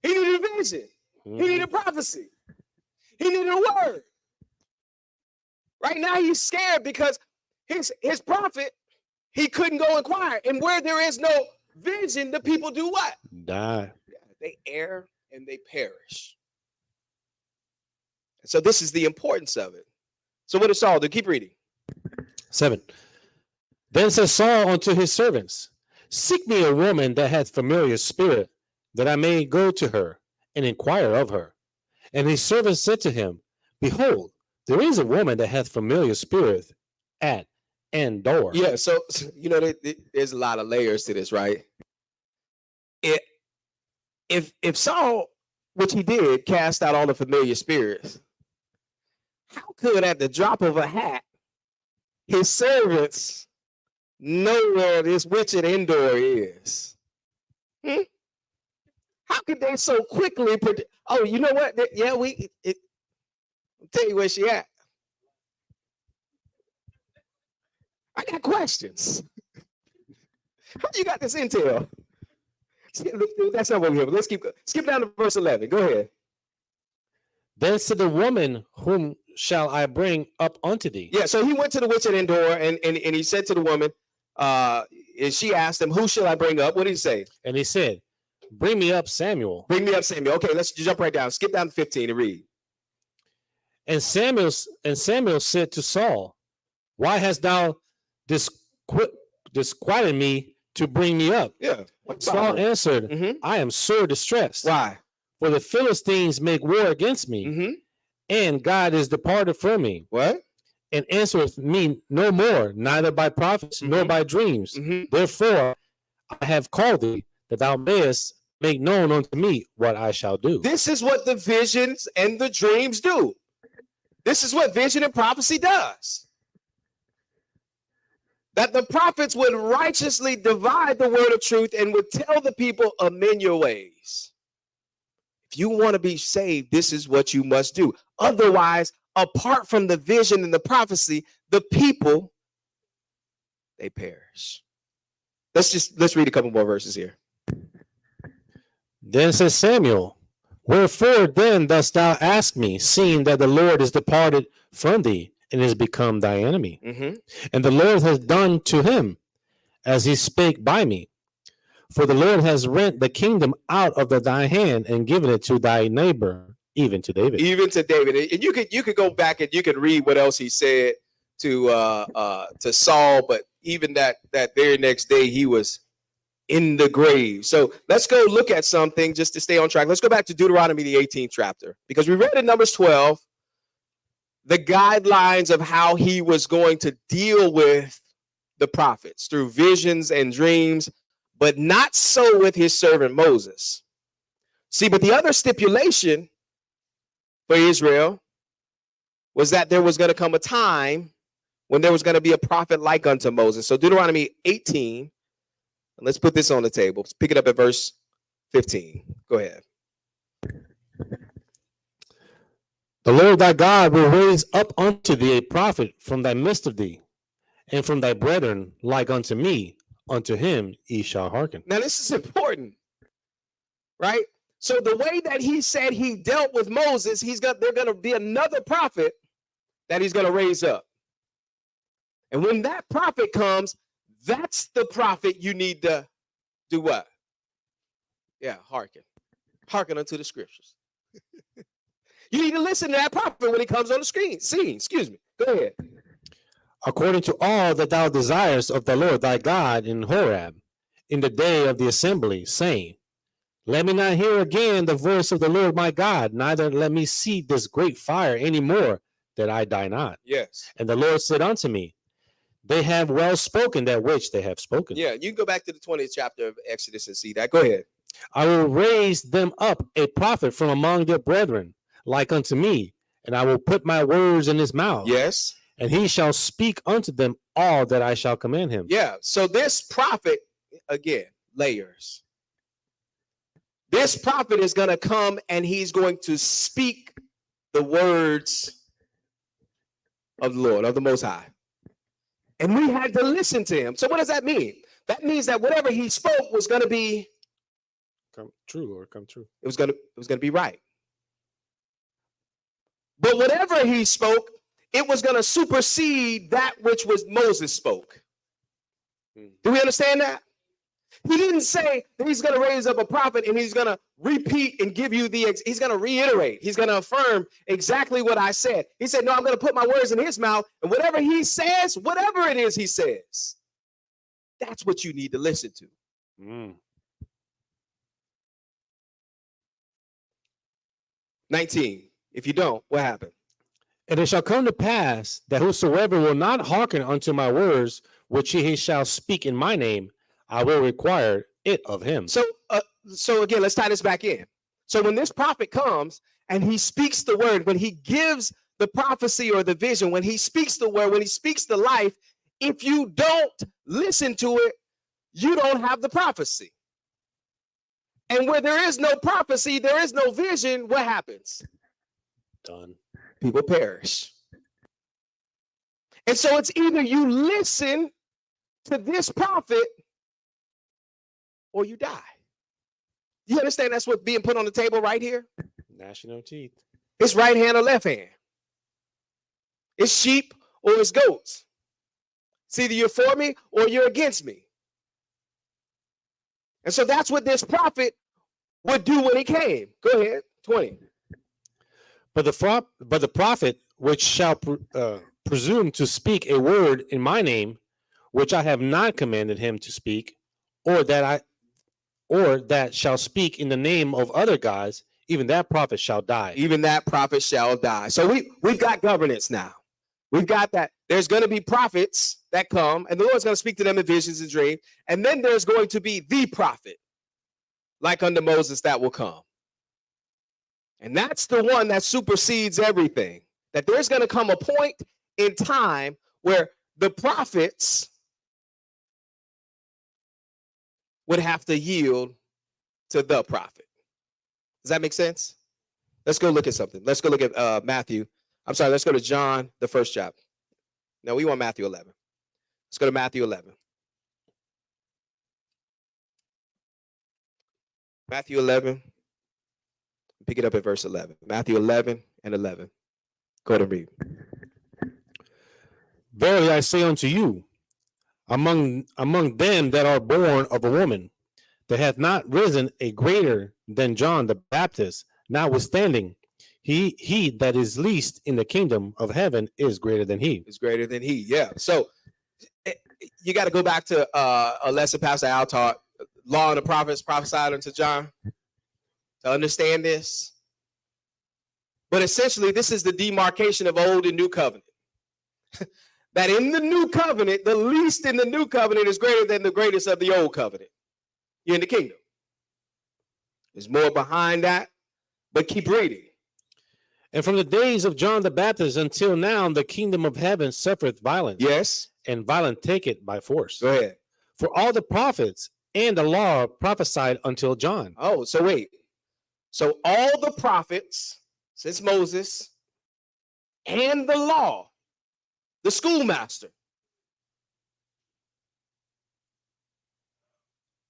He needed a vision. He needed prophecy. He needed a word. Right now he's scared because his prophet, he couldn't go inquire. And where there is no vision, the people do what? Die. They err and they perish. So this is the importance of it. So what did Saul do? Keep reading. 7. Then said Saul unto his servants, seek me a woman that hath familiar spirit, that I may go to her and inquire of her. And his servants said to him, behold, there is a woman that hath familiar spirit at Endor. Yeah, so you know, there's a lot of layers to this, right? If Saul, which he did, cast out all the familiar spirits, how could at the drop of a hat his servants know where this witch at Endor is? How could they so quickly predict? Oh, you know what? Yeah, I'll tell you where she at. I got questions. How you got this intel? That's not what we have. Let's skip down to verse 11. Go ahead. Then said the woman, whom shall I bring up unto thee? Yeah, so he went to the witch at Endor, and he said to the woman, and she asked him, who shall I bring up? What did he say? And he said, bring me up Samuel. Bring me up Samuel. Okay, let's jump right down. Skip down to 15 and read. And Samuel said to Saul, why hast thou disquieted me to bring me up? Yeah. Saul answered, I am sore distressed. Why? For the Philistines make war against me, and God is departed from me. What? And answereth me no more, neither by prophets nor by dreams. Therefore I have called thee, that thou mayest make known unto me what I shall do. This is what the visions and the dreams do. This is what vision and prophecy does. That the prophets would righteously divide the word of truth and would tell the people, amend your ways. If you want to be saved, this is what you must do. Otherwise, apart from the vision and the prophecy, the people, they perish. Let's read a couple more verses here. Then says Samuel, wherefore then dost thou ask me, seeing that the Lord is departed from thee and is become thy enemy? And the Lord has done to him as he spake by me. For the Lord has rent the kingdom out of thy hand and given it to thy neighbor, even to David. Even to David. And you could go back and you could read what else he said to Saul, but even that very next day he was in the grave. So let's go look at something just to stay on track. Let's go back to Deuteronomy, the 18th chapter, because we read in Numbers 12 the guidelines of how he was going to deal with the prophets through visions and dreams, but not so with his servant Moses. See, but the other stipulation for Israel was that there was going to come a time when there was going to be a prophet like unto Moses. So Deuteronomy 18, and let's put this on the table. Let's pick it up at verse 15. Go ahead. The Lord thy God will raise up unto thee a prophet from thy midst of thee, and from thy brethren like unto me. Unto him ye shall hearken. Now this is important, right? So the way that he said he dealt with Moses, they're going to be another prophet that he's going to raise up. And when that prophet comes, that's the prophet you need to do what? Yeah, hearken. Hearken unto the scriptures. You need to listen to that prophet when he comes on the scene. Excuse me. Go ahead. According to all that thou desirest of the Lord thy God in Horeb, in the day of the assembly, saying, let me not hear again the voice of the Lord my God, neither let me see this great fire any more, that I die not. Yes. And the Lord said unto me, they have well spoken that which they have spoken. Yeah, you can go back to the 20th chapter of Exodus and see that. Go ahead. I will raise them up a prophet from among their brethren, like unto me, and I will put my words in his mouth. Yes. And he shall speak unto them all that I shall command him. Yeah. So this prophet, again, layers. This prophet is going to come and he's going to speak the words of the Lord, of the Most High. And we had to listen to him. So what does that mean? That means that whatever he spoke was going to be come true. It was going to be right. But whatever he spoke, it was going to supersede that which was Moses spoke. Do we understand that? He didn't say that he's going to raise up a prophet and he's going to repeat and give you he's going to reiterate. He's going to affirm exactly what I said. He said, no, I'm going to put my words in his mouth. And whatever he says, whatever it is he says, that's what you need to listen to. 19. If you don't, what happened? And it shall come to pass that whosoever will not hearken unto my words, which he shall speak in my name, I will require it of him. So again, let's tie this back in. So when this prophet comes and he speaks the word, when he gives the prophecy or the vision, when he speaks the word, when he speaks the life, if you don't listen to it, you don't have the prophecy. And where there is no prophecy, there is no vision, what happens? Done. People perish. And so it's either you listen to this prophet or you die. You understand that's what's being put on the table right here? Gnashing of teeth. It's right hand or left hand. It's sheep or it's goats. It's either you're for me or you're against me. And so that's what this prophet would do when he came. Go ahead, 20. But the prophet which shall presume to speak a word in my name, which I have not commanded him to speak, or that shall speak in the name of other gods, even that prophet shall die. Even that prophet shall die. So we've got governance now. We've got that. There's going to be prophets that come, and the Lord's going to speak to them in visions and dreams. And then there's going to be the prophet, like unto Moses, that will come. And that's the one that supersedes everything. That there's going to come a point in time where the prophets would have to yield to the prophet. Does that make sense? Let's go look at something. Let's go look at Matthew. I'm sorry, let's go to John, the first chapter. No, we want Matthew 11. Let's go to Matthew 11. Matthew 11. Pick it up at verse 11. Matthew 11 and 11. Go ahead and read. Verily I say unto you, among them that are born of a woman, there hath not risen a greater than John the Baptist. Notwithstanding, he that is least in the kingdom of heaven is greater than he. Is greater than he. Yeah. So you got to go back to a lesson Pastor Al taught, Law and the Prophets prophesied unto John, to understand this. But essentially, this is the demarcation of old and new covenant. That in the new covenant, the least in the new covenant is greater than the greatest of the old covenant. You're in the kingdom. There's more behind that, but keep reading. And from the days of John the Baptist until now, the kingdom of heaven suffereth violence. Yes. And violent take it by force. Go ahead. For all the prophets and the law prophesied until John. Oh, so wait. So all the prophets since Moses and the law, the schoolmaster,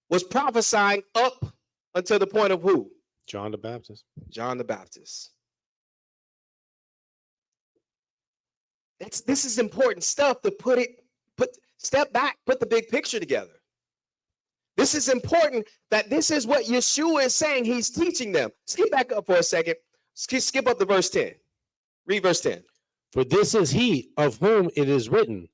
was prophesying up until the point of who? John the Baptist. John the Baptist. This is important stuff to put it Step back, put the big picture together. This is important, that this is what Yeshua is saying. He's teaching them. Skip back up for a second. Skip up to verse 10. Read verse 10. For this is he of whom it is written,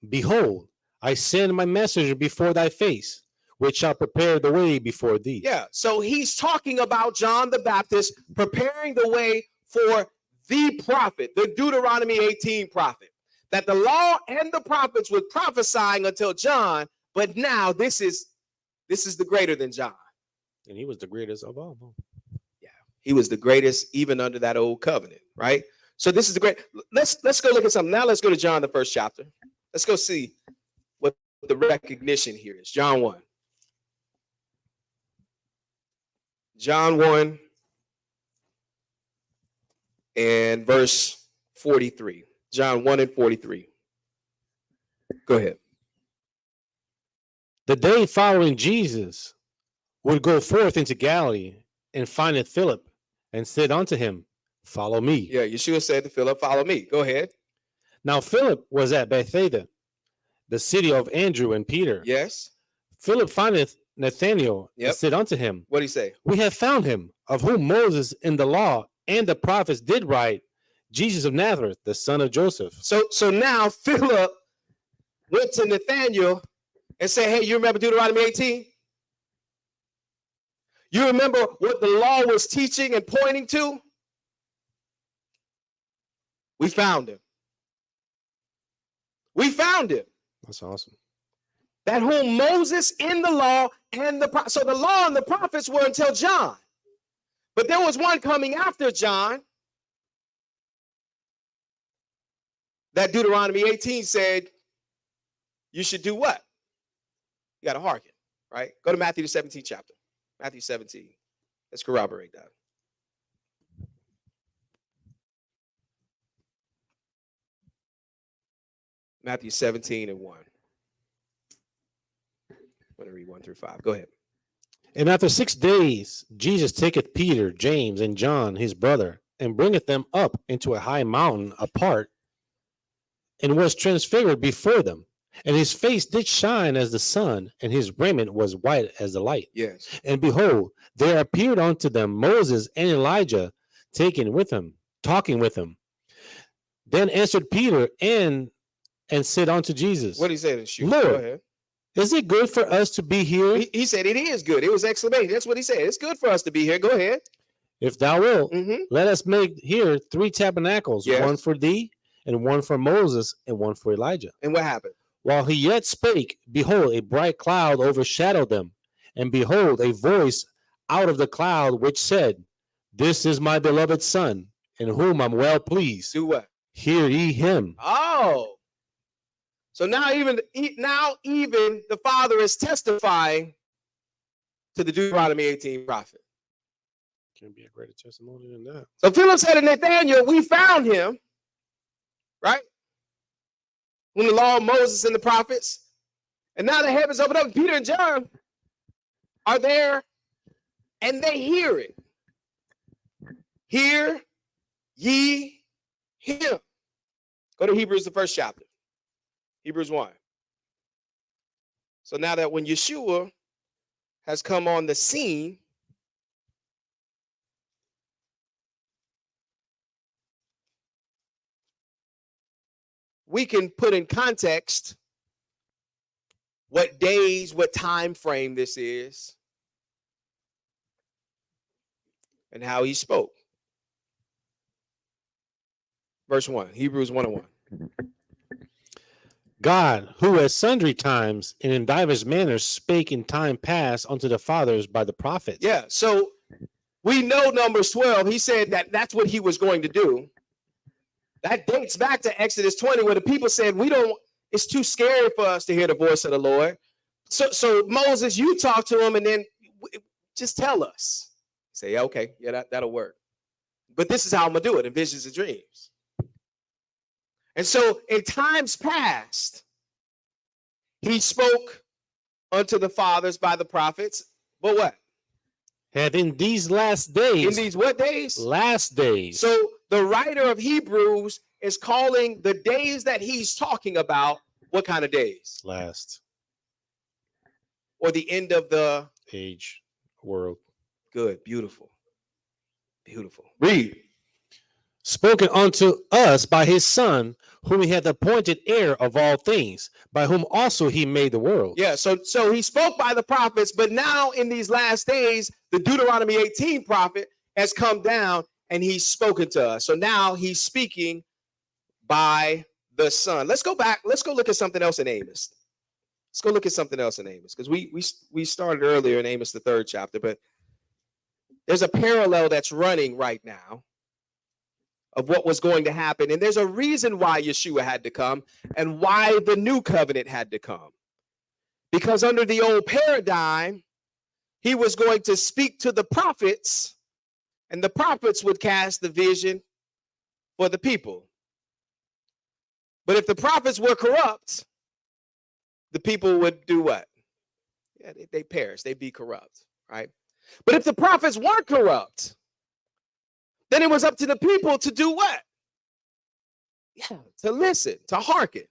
Behold, I send my messenger before thy face, which shall prepare the way before thee. Yeah, so he's talking about John the Baptist preparing the way for the prophet, the Deuteronomy 18 prophet, that the law and the prophets were prophesying until John, but now this is the greater than John. And he was the greatest of all. Yeah, he was the greatest even under that old covenant, right? So this is the great. Let's go look at something. Now let's go to John, the first chapter. Let's go see what the recognition here is. John 1. John 1 and verse 43. John 1 and 43. Go ahead. The day following Jesus would go forth into Galilee and findeth Philip and said unto him, Follow me. Yeah, Yeshua said to Philip, follow me. Go ahead. Now Philip was at Bethsaida, the city of Andrew and Peter. Yes. Philip findeth Nathanael Yep. and said unto him, What did he say? We have found him, of whom Moses in the law and the prophets did write, Jesus of Nazareth, the son of Joseph. So now Philip went to Nathanael and said, hey, you remember Deuteronomy 18? You remember what the law was teaching and pointing to? We found him. We found him. That's awesome. That whom Moses in the law and so the law and the prophets were until John. But there was one coming after John that Deuteronomy 18 said you should do what? You got to hearken, right? Go to Matthew the 17th chapter. Matthew 17. Let's corroborate that. Matthew 17 and 1. I'm going to read 1 through 5. Go ahead. And after 6 days, Jesus taketh Peter, James, and John, his brother, and bringeth them up into a high mountain apart, and was transfigured before them. And his face did shine as the sun, and his raiment was white as the light. Yes. And behold, there appeared unto them Moses and Elijah talking with him. Then answered Peter and said unto Jesus, What did he say to shoot? Lord, Go ahead. Is it good for us to be here? He said it is good. It was exclamation. That's what he said. It's good for us to be here. Go ahead. If thou wilt, Mm-hmm. let us make here 3 tabernacles, Yes. one for thee, and one for Moses, and one for Elijah. And what happened? While he yet spake, behold, a bright cloud overshadowed them. And behold, a voice out of the cloud which said, This is my beloved Son, in whom I'm well pleased. Do what? Hear ye him. Oh. So now even the Father is testifying to the Deuteronomy 18 prophet. Can't be a greater testimony than that. So Philip said to Nathanael, we found him, right? When the law of Moses and the prophets. And now the heavens open up, and Peter and John are there, and they hear it. Hear ye him. Go to Hebrews, the first chapter. Hebrews 1. So now that when Yeshua has come on the scene, we can put in context what days, what time frame this is, and how he spoke. Verse 1, Hebrews 1:1. God, who at sundry times and in divers manners spake in time past unto the fathers by the prophets. Yeah, so we know Numbers 12. He said that that's what he was going to do. That dates back to Exodus 20, where the people said, it's too scary for us to hear the voice of the Lord. So Moses, you talk to him and then just tell us. Say, yeah, okay, yeah, that'll work. But this is how I'm going to do it in visions and dreams. And so in times past, he spoke unto the fathers by the prophets. But what? And in these last days. In these what days? Last days. So the writer of Hebrews is calling the days that he's talking about what kind of days? Last Or the end of the age world. good, beautiful. Beautiful. Read. Spoken unto us by his Son, whom he hath appointed heir of all things, by whom also he made the world. Yeah, so he spoke by the prophets, but now in these last days, the Deuteronomy 18 prophet has come down and he's spoken to us. So now he's speaking by the Son. Let's go back. Let's go look at something else in Amos. Let's go look at something else in Amos, because we started earlier in Amos, the 3rd chapter, but there's a parallel that's running right now of what was going to happen. And there's a reason why Yeshua had to come and why the new covenant had to come. Because under the old paradigm, he was going to speak to the prophets, and the prophets would cast the vision for the people. But if the prophets were corrupt, the people would do what? Yeah, they perish. They'd be corrupt, right? But if the prophets weren't corrupt, then it was up to the people to do what? Yeah, to listen, to hearken.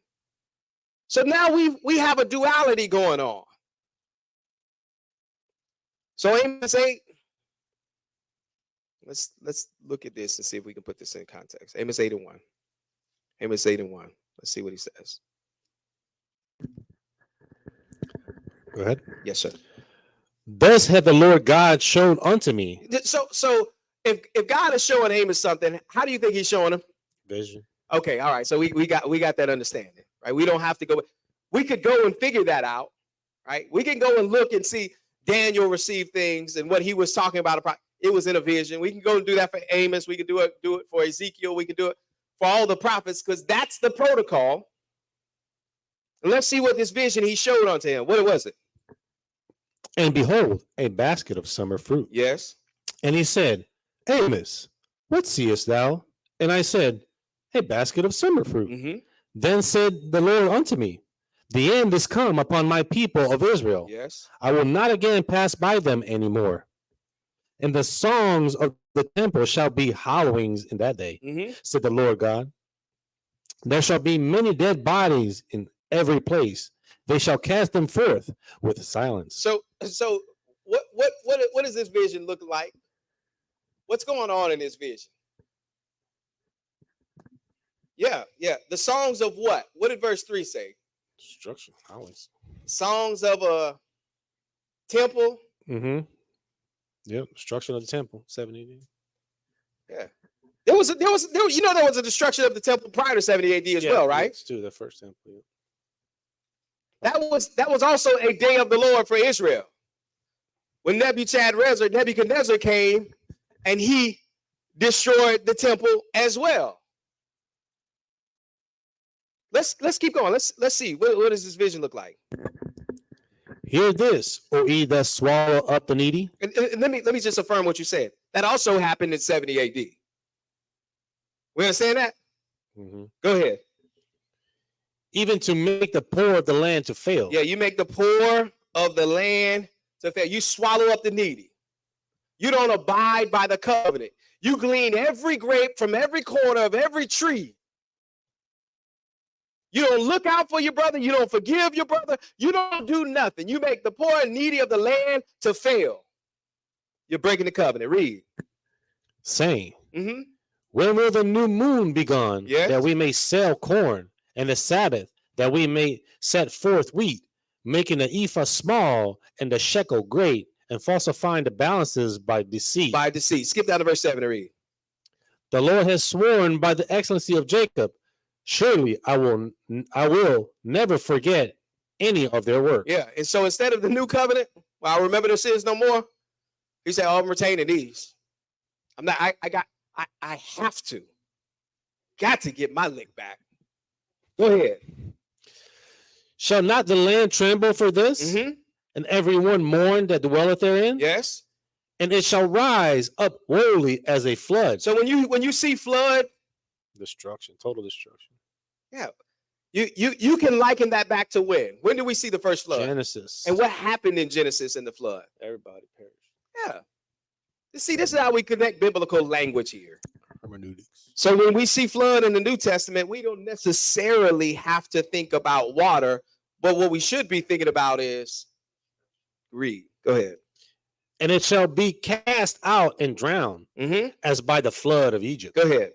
So now we have a duality going on. So Amos 8, let's look at this and see if we can put this in context. Amos 8:1. Amos 8:1. Let's see what he says. Go ahead. Yes, sir. Thus hath the Lord God shown unto me. So if God is showing Amos something, how do you think he's showing him? Vision. Okay, all right. So we got that understanding, right? We don't have to go. We could go and figure that out, right? We can go and look and see Daniel received things and what he was talking about. It was in a vision. We can go and do that for Amos. We can do it for Ezekiel. We can do it for all the prophets, because that's the protocol. And let's see what this vision he showed unto him. What was it? And behold, a basket of summer fruit. Yes. And he said, Amos, what seest thou? And I said, a basket of summer fruit. Mm-hmm. Then said the Lord unto me, the end is come upon my people of Israel. Yes. I will not again pass by them anymore. And the songs of the temple shall be hallowings in that day, Mm-hmm. said the Lord God. There shall be many dead bodies in every place. They shall cast them forth with silence. So what does this vision look like? What's going on in this vision? Yeah. The songs of what? What did verse 3 say? Destruction. Hallowings. Songs of a temple. Mm-hmm. Yep. Destruction of the temple. 70 AD. Yeah. There was a destruction of the temple prior to 70 AD as well, right? It's too, the first temple. Yeah. That was also a day of the Lord for Israel. When Nebuchadnezzar came and he destroyed the temple as well. Let's keep going. Let's see. What does this vision look like? Hear this, O ye that swallow up the needy. And let me just affirm what you said. That also happened in 70 AD. We understand that? Mm-hmm. Go ahead. Even to make the poor of the land to fail. Yeah, you make the poor of the land to fail. You swallow up the needy. You don't abide by the covenant. You glean every grape from every corner of every tree. You don't look out for your brother. You don't forgive your brother. You don't do nothing. You make the poor and needy of the land to fail. You're breaking the covenant. Read. Saying, Mm-hmm. when will the new moon be gone, Yes. that we may sell corn, and the Sabbath, that we may set forth wheat, making the ephah small and the shekel great, and falsifying the balances by deceit. By deceit. Skip down to verse 7 to read. The Lord has sworn by the excellency of Jacob, surely I will never forget any of their work. Yeah. And so instead of the new covenant, well, I'll remember their sins no more. He said, oh, I'm retaining these. I have to. Got to get my lick back. Go ahead. Shall not the land tremble for this, Mm-hmm. and everyone mourn that dwelleth therein? Yes. And it shall rise up wholly as a flood. So when you see flood, Destruction, total destruction. yeah, you can liken that back to when? When did we see the first flood? Genesis. And what happened in Genesis in the flood? Everybody perished. Yeah. You see, this is how we connect biblical language here. Hermeneutics. So when we see flood in the New Testament, we don't necessarily have to think about water, but what we should be thinking about is read. Go ahead. And it shall be cast out and drowned as by the flood of Egypt. Go ahead.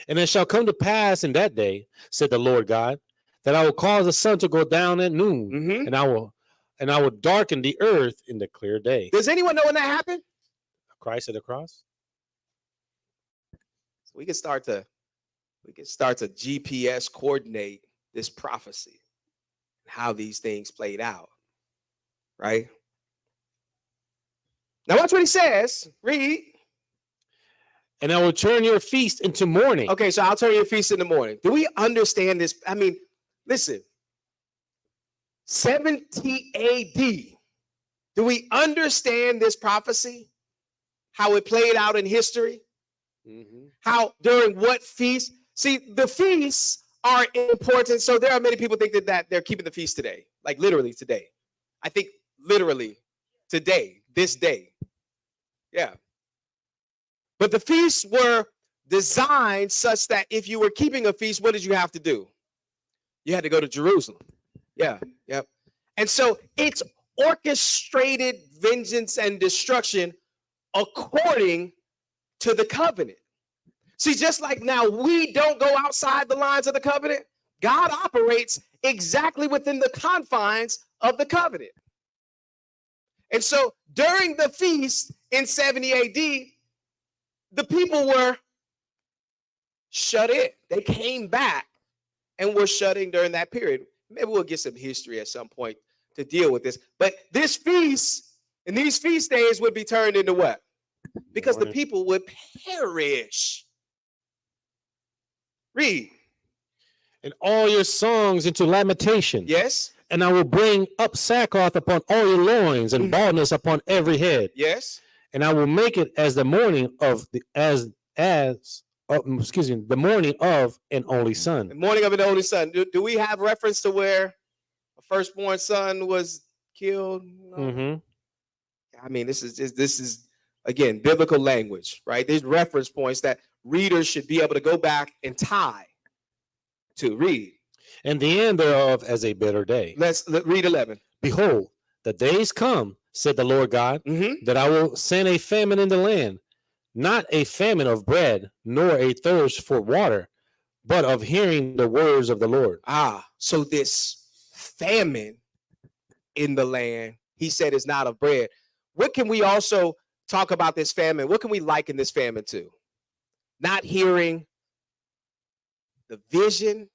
And it shall come to pass in that day, said the Lord God, that I will cause the sun to go down at noon, and I will darken the earth in the clear day. Does anyone know when that happened? Christ at the cross. So we can start to GPS coordinate this prophecy, how these things played out, right? Now watch what he says. Read. And I will turn your feast into mourning. Okay, so I'll turn your feast in the morning. Do we understand this? I mean, listen. 70 AD. Do we understand this prophecy? How it played out in history? How during what feast? See, the feasts are important. So there are many people think that they're keeping the feast today, like literally today. I think literally today, this day. Yeah. But the feasts were designed such that if you were keeping a feast, what did you have to do? You had to go to Jerusalem. Yeah. Yep. And so it's orchestrated vengeance and destruction according to the covenant. See, just like now we don't go outside the lines of the covenant, God operates exactly within the confines of the covenant. And so during the feast in 70 AD, the people were shut in. They came back and were shutting during that period. Maybe we'll get some history at some point to deal with this. But this feast and these feast days would be turned into what? Because the people would perish. Read. And all your songs into lamentation. Yes. And I will bring up sackcloth upon all your loins and baldness upon every head. Yes. And I will make it as the morning of the the morning of an only son. The morning of an only son. Do we have reference to where a firstborn son was killed? No. I mean, this is again biblical language, right? There's reference points that readers should be able to go back and tie to. Read. And the end thereof as a bitter day. Let's read 11. Behold, the days come, said the Lord God, that I will send a famine in the land, not a famine of bread, nor a thirst for water, but of hearing the words of the Lord. So this famine in the land, he said, is not of bread. What can we also talk about this famine? What can we liken this famine to? Not hearing the vision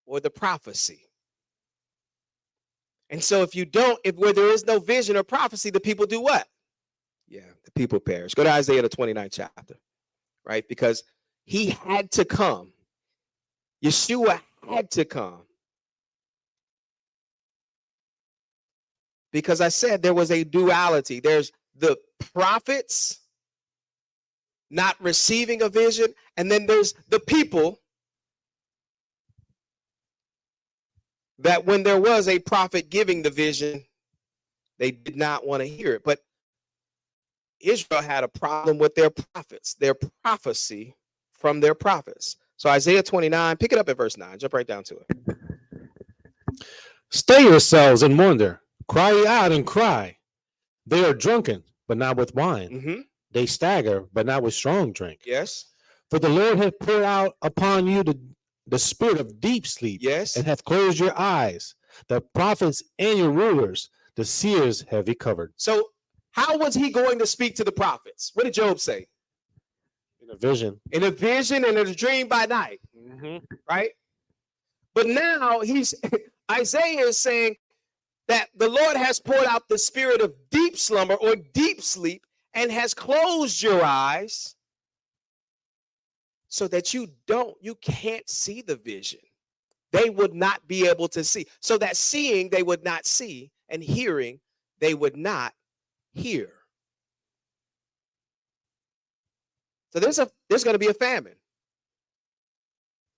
or the prophecy. And so if where there is no vision or prophecy, the people do what? Yeah, the people perish. Go to Isaiah, the 29th chapter, right? Because he had to come. Yeshua had to come. Because I said there was a duality. There's the prophets not receiving a vision, and then there's the people that when there was a prophet giving the vision, they did not want to hear it. But Israel had a problem with their prophets, their prophecy from their prophets. So Isaiah 29, pick it up at verse 9, jump right down to it. Stay yourselves and wonder, cry out and cry. They are drunken, but not with wine. They stagger, but not with strong drink. Yes. For the Lord hath poured out upon you the spirit of deep sleep. Yes. And hath closed your eyes. The prophets and your rulers, the seers have he covered. So how was he going to speak to the prophets? What did Job say? In a vision. In a vision and in a dream by night. Right? But now Isaiah is saying that the Lord has poured out the spirit of deep slumber or deep sleep and has closed your eyes so that you can't see the vision. They would not be able to see. So that seeing they would not see, and hearing they would not hear. So there's going to be a famine.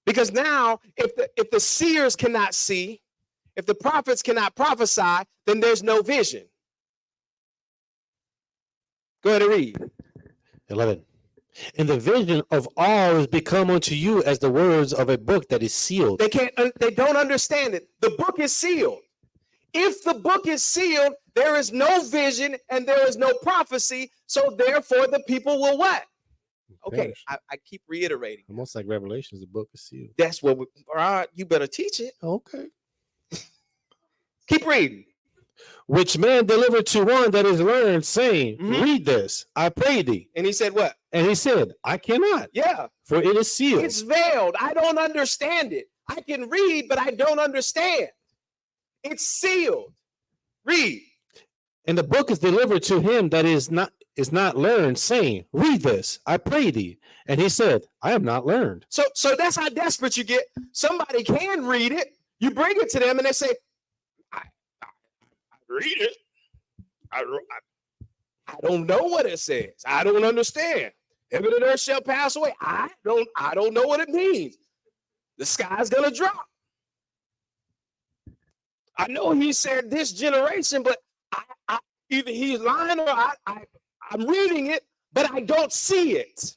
Because now if the seers cannot see, if the prophets cannot prophesy, then there's no vision. Go ahead and read. 11. And the vision of all is become unto you as the words of a book that is sealed. They don't understand it. The book is sealed. If the book is sealed, there is no vision and there is no prophecy. So therefore, the people will what? Okay, I keep reiterating. Almost like Revelations, the book is sealed. That's what all right, you better teach it. Okay. Keep reading. Which man delivered to one that is learned, saying, Mhm. read this, I pray thee. And he said, what? And he said, I cannot, Yeah, for it is sealed. it's veiled. I don't understand it. I can read, but I don't understand. It's sealed. Read. And the book is delivered to him that is not learned, saying, read this, I pray thee. And he said, I am not learned. So that's how desperate you get. Somebody can read it. You bring it to them and they say, I read it. I don't know what it says. I don't understand. Heaven and earth shall pass away. I don't know what it means. The sky's gonna drop. I know he said this generation, but I either he's lying or I'm reading it, but I don't see it.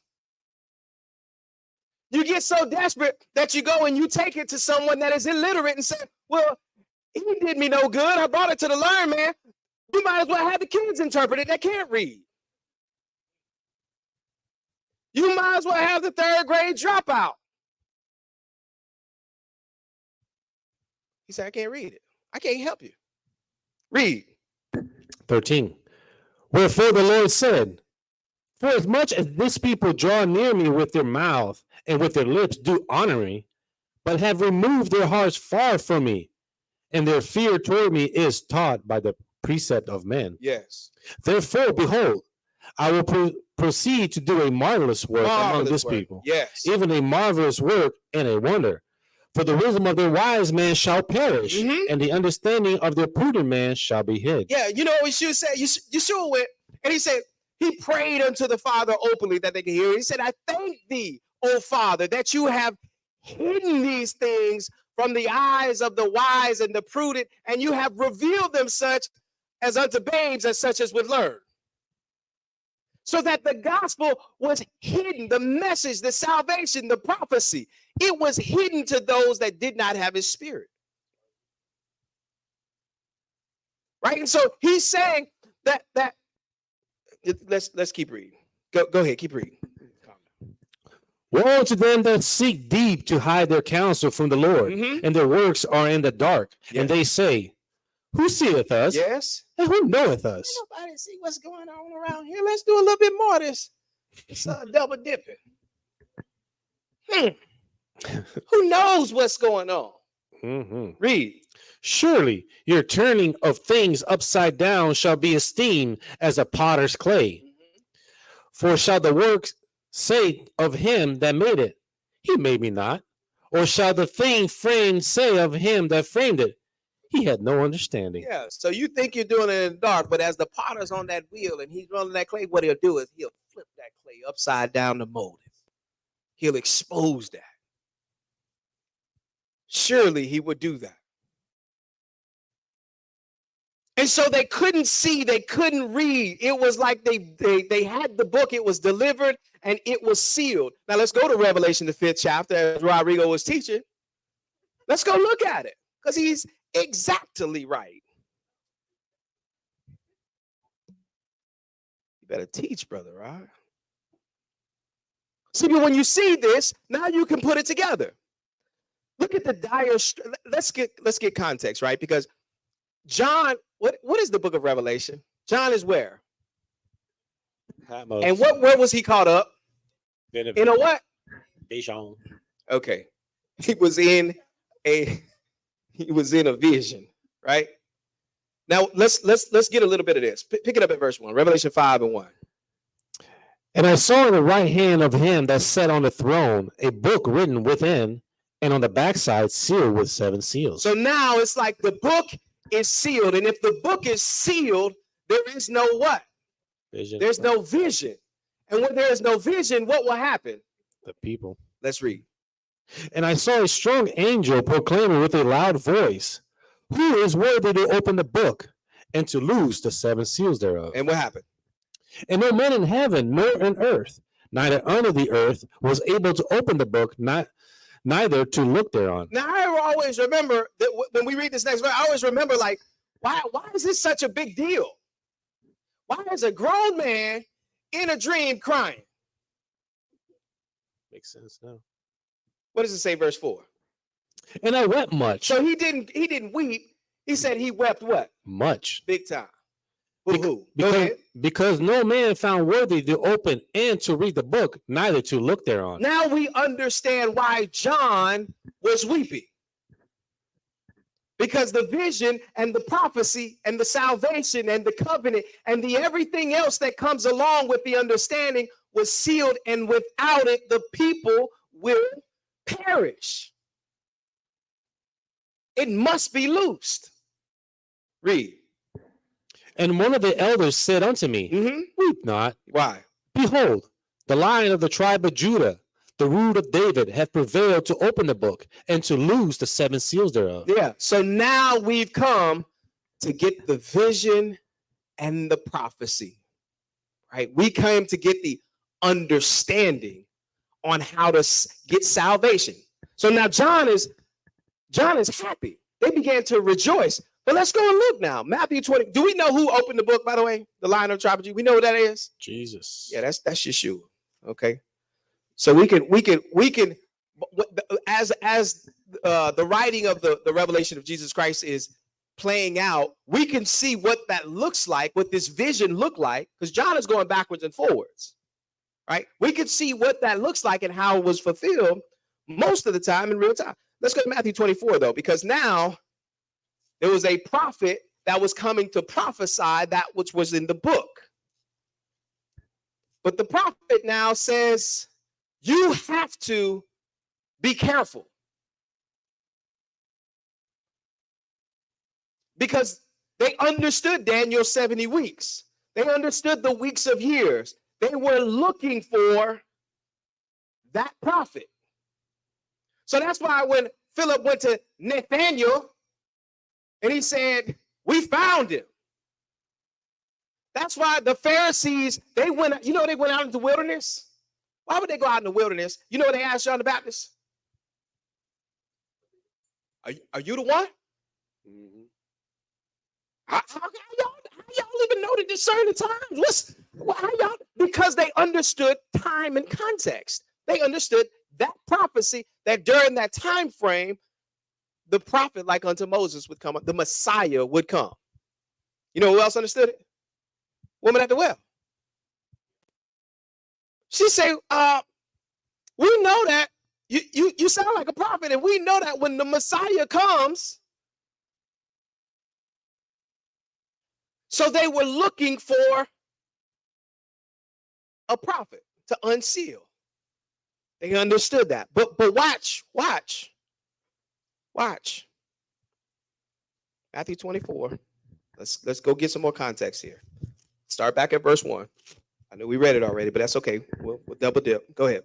You get so desperate that you go and you take it to someone that is illiterate and say, well, he did me no good. I brought it to the learned man. You might as well have the kids interpret it that can't read. You might as well have the third grade dropout. He said, I can't read it. I can't help you. Read. 13. Wherefore the Lord said, for as much as this people draw near me with their mouth and with their lips do honor me, but have removed their hearts far from me, and their fear toward me is taught by the precept of men. Yes. Therefore, behold, I will proceed to do a marvelous work among this work. people, Yes. even a marvelous work and a wonder. For the wisdom of their wise man shall perish, Mhm. and the understanding of their prudent man shall be hid. Yeah, you know what Yeshua said? Yeshua went and he said, he prayed unto the Father openly that they could hear. He said, I thank thee, O Father, that you have hidden these things from the eyes of the wise and the prudent, and you have revealed them such as unto babes and such as would learn. So that the gospel was hidden, the message, the salvation, the prophecy, it was hidden to those that did not have his spirit. Right? And so he's saying that let's keep reading. Go ahead, keep reading. Woe to them that seek deep to hide their counsel from the Lord, Mhm. and their works are in the dark. Yeah. And they say, who seeth us? Yes. And who knoweth us? Nobody see what's going on around here. Let's do a little bit more of this. It's double dipping. Who knows what's going on? Mm-hmm. Read. Surely your turning of things upside down shall be esteemed as a potter's clay. For shall the work say of him that made it, he made me not? Or shall the thing framed say of him that framed it, he had no understanding? Yeah. So you think you're doing it in the dark, but as the potter's on that wheel and he's rolling that clay, what he'll do is he'll flip that clay upside down to mold it. He'll expose that. Surely he would do that. And so they couldn't see, they couldn't read. It was like they had the book, it was delivered, and it was sealed. Now let's go to Revelation, the 5th chapter, as Rodrigo was teaching. Let's go look at it, because he's exactly right. You better teach, brother, right? See, but when you see this, now you can put it together. Look at the dire. Let's get context, right? Because John, what is the book of Revelation? John is where? And where was he caught up? In a what? Vision. Okay. He was in a vision, right? Now let's get a little bit of this. Pick it up at verse 1, Revelation 5:1. And I saw in the right hand of him that sat on the throne a book written within, and on the backside sealed with 7 seals. So now it's like the book is sealed, and if the book is sealed, there is no what? Vision. There's no vision. And when there is no vision, what will happen? The people. Let's read. And I saw a strong angel proclaiming with a loud voice, who is worthy to open the book and to loose the 7 seals thereof? And what happened? And no man in heaven, nor in earth, neither under the earth was able to open the book, neither to look thereon. Now I always remember that when we read this next verse, I always remember like, why is this such a big deal? Why is a grown man in a dream crying? Makes sense now. What does it say, verse 4? And I wept much. So he didn't weep. He said he wept what? Much. Big time. Go Because no man found worthy to open and to read the book, neither to look thereon. Now we understand why John was weeping. Because the vision and the prophecy and the salvation and the covenant and the everything else that comes along with the understanding was sealed, and without it, the people will perish. It must be loosed. Read. And one of the elders said unto me, Weep not. Why? Behold, the Lion of the tribe of Judah, the root of David, hath prevailed to open the book and to loose the 7 seals thereof. Yeah. So now we've come to get the vision and the prophecy, right? We came to get the understanding on how to get salvation. So now John is happy. They began to rejoice. But let's go and look now. Matthew 20. Do we know who opened the book, by the way? The Lion of the tribe of Judah. We know what that is? Jesus. Yeah, that's Yeshua. Okay. So we can as the writing of the revelation of Jesus Christ is playing out, we can see what that looks like, what this vision looked like, because John is going backwards and forwards, right? We can see what that looks like and how it was fulfilled most of the time in real time. Let's go to Matthew 24, though, because now there was a prophet that was coming to prophesy that which was in the book. But the prophet now says, you have to be careful. Because they understood Daniel's 70 weeks. They understood the weeks of years. They were looking for that prophet. So that's why when Philip went to Nathanael and he said, we found him. That's why the Pharisees, they went out into the wilderness. Why would they go out in the wilderness? You know what they asked John the Baptist? Are you the one? Mm-hmm. How y'all even know to discern the times? How y'all? Because they understood time and context. They understood that prophecy that during that time frame, the prophet like unto Moses would come, the Messiah would come. You know who else understood it? Woman at the well. She said, we know that you sound like a prophet, and we know that when the Messiah comes. So they were looking for a prophet to unseal. They understood that. But watch. Matthew 24. Let's go get some more context here. Start back at verse 1. I know we read it already, but that's okay. We'll double dip. Go ahead.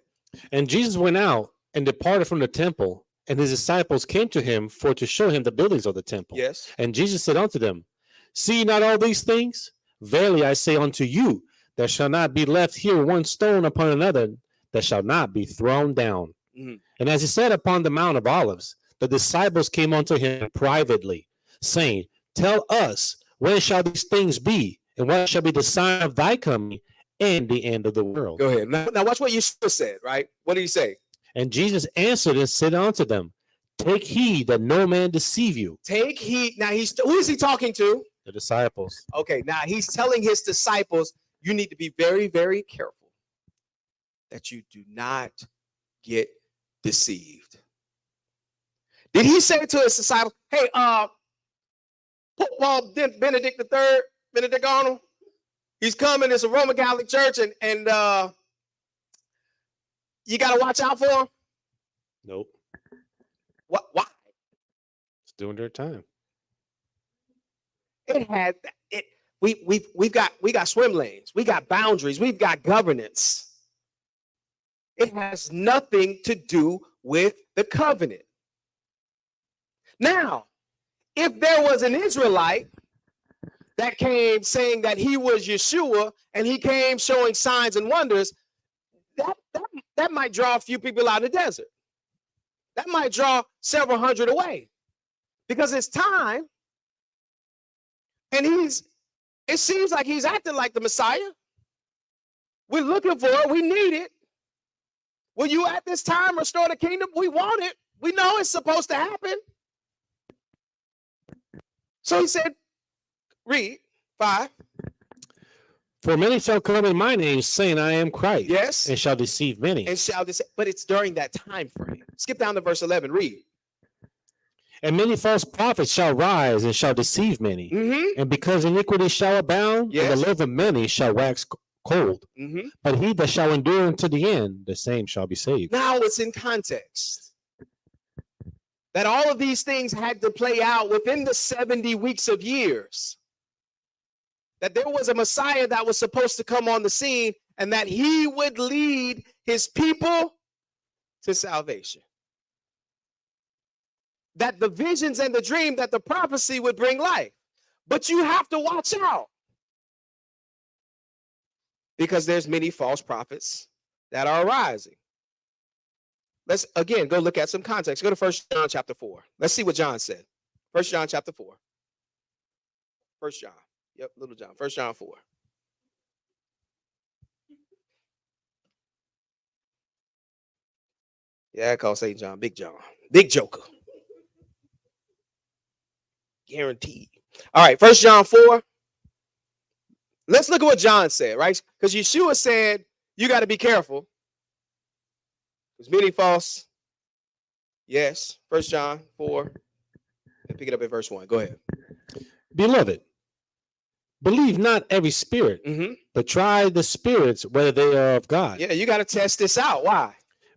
And Jesus went out and departed from the temple, and his disciples came to him for to show him the buildings of the temple. Yes. And Jesus said unto them, see ye not all these things? Verily I say unto you, there shall not be left here one stone upon another that shall not be thrown down. Mm-hmm. And as he sat upon the Mount of Olives, the disciples came unto him privately, saying, tell us, when shall these things be? And what shall be the sign of thy coming and the end of the world? Go ahead. Now watch what Yeshua said, right? What did he say? And Jesus answered and said unto them, take heed that no man deceive you. Take heed. Now who is he talking to? The disciples. Okay, now he's telling his disciples, you need to be very, very careful that you do not get deceived. Did he say to his disciples, hey, Pope Benedict III, Benedict Arnold, he's coming. It's a Roman Catholic Church, and you got to watch out for him? Nope. What? Why? It's doing their time. It had it. We've got swim lanes. We got boundaries. We've got governance. It has nothing to do with the covenant. Now, if there was an Israelite that came saying that he was Yeshua and he came showing signs and wonders, That might draw a few people out in the desert. That might draw several hundred away because it's time. And it seems like he's acting like the Messiah. We're looking for it. We need it. Will you at this time restore the kingdom? We want it. We know it's supposed to happen. So he said, read 5. For many shall come in my name, saying, I am Christ. Yes. And shall deceive many. And shall deceive. But it's during that time frame. Skip down to verse 11. Read. And many false prophets shall rise and shall deceive many. Mm-hmm. And because iniquity shall abound, Yes. and the love of many shall wax cold. Mm-hmm. But he that shall endure unto the end, the same shall be saved. Now it's in context that all of these things had to play out within the 70 weeks of years. That there was a Messiah that was supposed to come on the scene and that he would lead his people to salvation. That the visions and the dream, that the prophecy would bring life. But you have to watch out. Because there's many false prophets that are arising. Let's again go look at some context. Go to 1 John chapter 4. Let's see what John said. 1 John chapter 4. 1 John. Yep, little John. 1 John 4. Yeah, I call St. John Big John. Big Joker. Guaranteed. All right, 1 John 4. Let's look at what John said, right? Because Yeshua said, you got to be careful. There's many false. Yes. 1 John 4. And pick it up at verse 1. Go ahead. Beloved, believe not every spirit, Mm-hmm. but try the spirits whether they are of God. Yeah, you got to test this out. Why?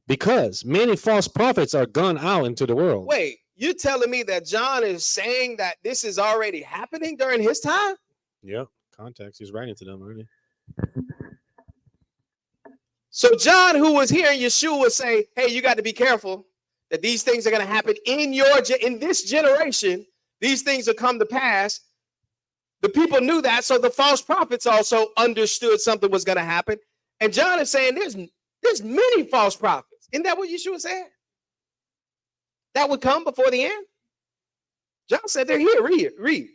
Because many false prophets are gone out into the world. Wait, you're telling me that John is saying that this is already happening during his time? Yeah, context. He's writing to them already. So John, who was hearing Yeshua say, hey, you got to be careful that these things are going to happen in this generation. These things will come to pass. The people knew that, so the false prophets also understood something was going to happen. And John is saying there's many false prophets. Isn't that what Yeshua said? That would come before the end? John said they're here. Read.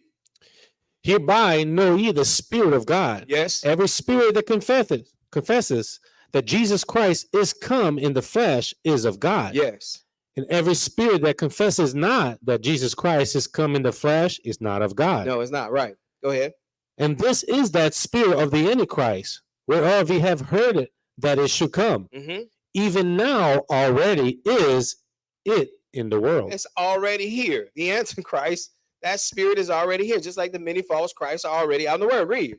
Hereby know ye the Spirit of God. Yes. Every spirit that confesses that Jesus Christ is come in the flesh is of God. Yes. And every spirit that confesses not that Jesus Christ is come in the flesh is not of God. No, it's not. Right. Go ahead. And this is that spirit of the Antichrist, whereof ye have heard it, that it should come. Mm-hmm. Even now already is it in the world. It's already here. The Antichrist, that spirit is already here, just like the many false Christs are already out in the world. Read.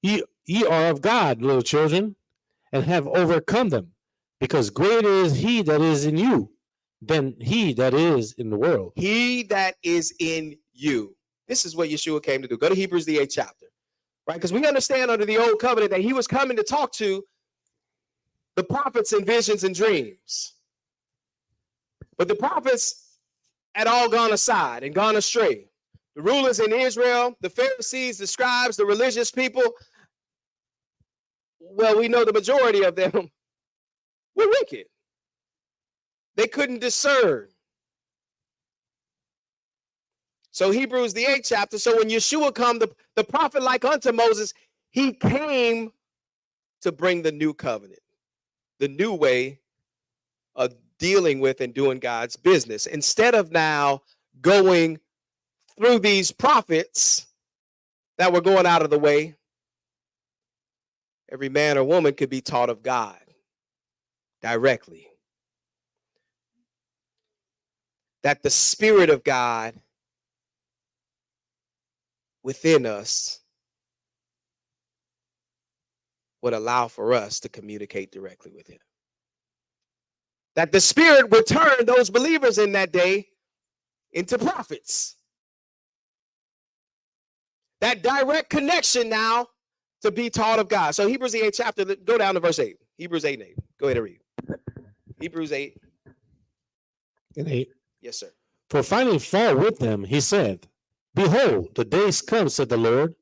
Ye are of God, little children, and have overcome them, because greater is he that is in you than he that is in the world. He that is in you. This is what Yeshua came to do. Go to Hebrews, the 8th chapter, right? Because we understand under the old covenant that he was coming to talk to the prophets in visions and dreams. But the prophets had all gone aside and gone astray. The rulers in Israel, the Pharisees, the scribes, the religious people, well, we know the majority of them were wicked. They couldn't discern. So Hebrews, the 8th chapter, so when Yeshua come, the prophet like unto Moses, he came to bring the new covenant, the new way of dealing with and doing God's business. Instead of now going through these prophets that were going out of the way, every man or woman could be taught of God directly. That the Spirit of God within us would allow for us to communicate directly with him. That the Spirit would turn those believers in that day into prophets. That direct connection now to be taught of God. So Hebrews the 8th chapter, go down to verse 8. Hebrews 8 and 8. Go ahead and read. Hebrews 8. And 8. Yes, sir. For finding fault with them, he said, Behold, the days come, said the Lord,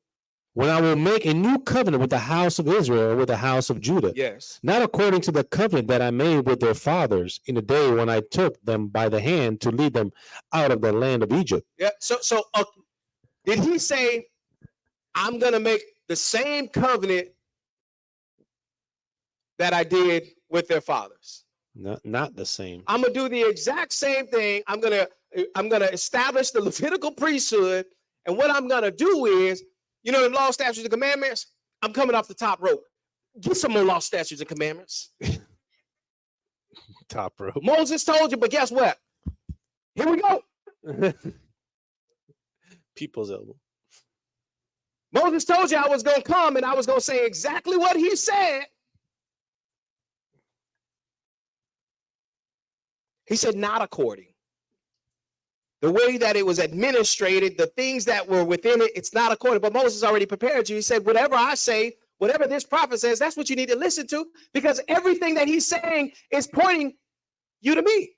when I will make a new covenant with the house of Israel and with the house of Judah, Yes. not according to the covenant that I made with their fathers in the day when I took them by the hand to lead them out of the land of Egypt. Yeah. So did he say, I'm going to make the same covenant that I did with their fathers? Not the same. I'm going to do the exact same thing. I'm going to establish the Levitical priesthood. And what I'm going to do is, you know, the law, statutes, and commandments, I'm coming off the top rope. Get some more law, statutes, and commandments. Top rope. Moses told you, but guess what? Here we go. People's elbow. Moses told you I was going to come and I was going to say exactly what he said. He said, not according. The way that it was administrated, the things that were within it, it's not according. But Moses already prepared you. He said, whatever I say, whatever this prophet says, that's what you need to listen to, because everything that he's saying is pointing you to me.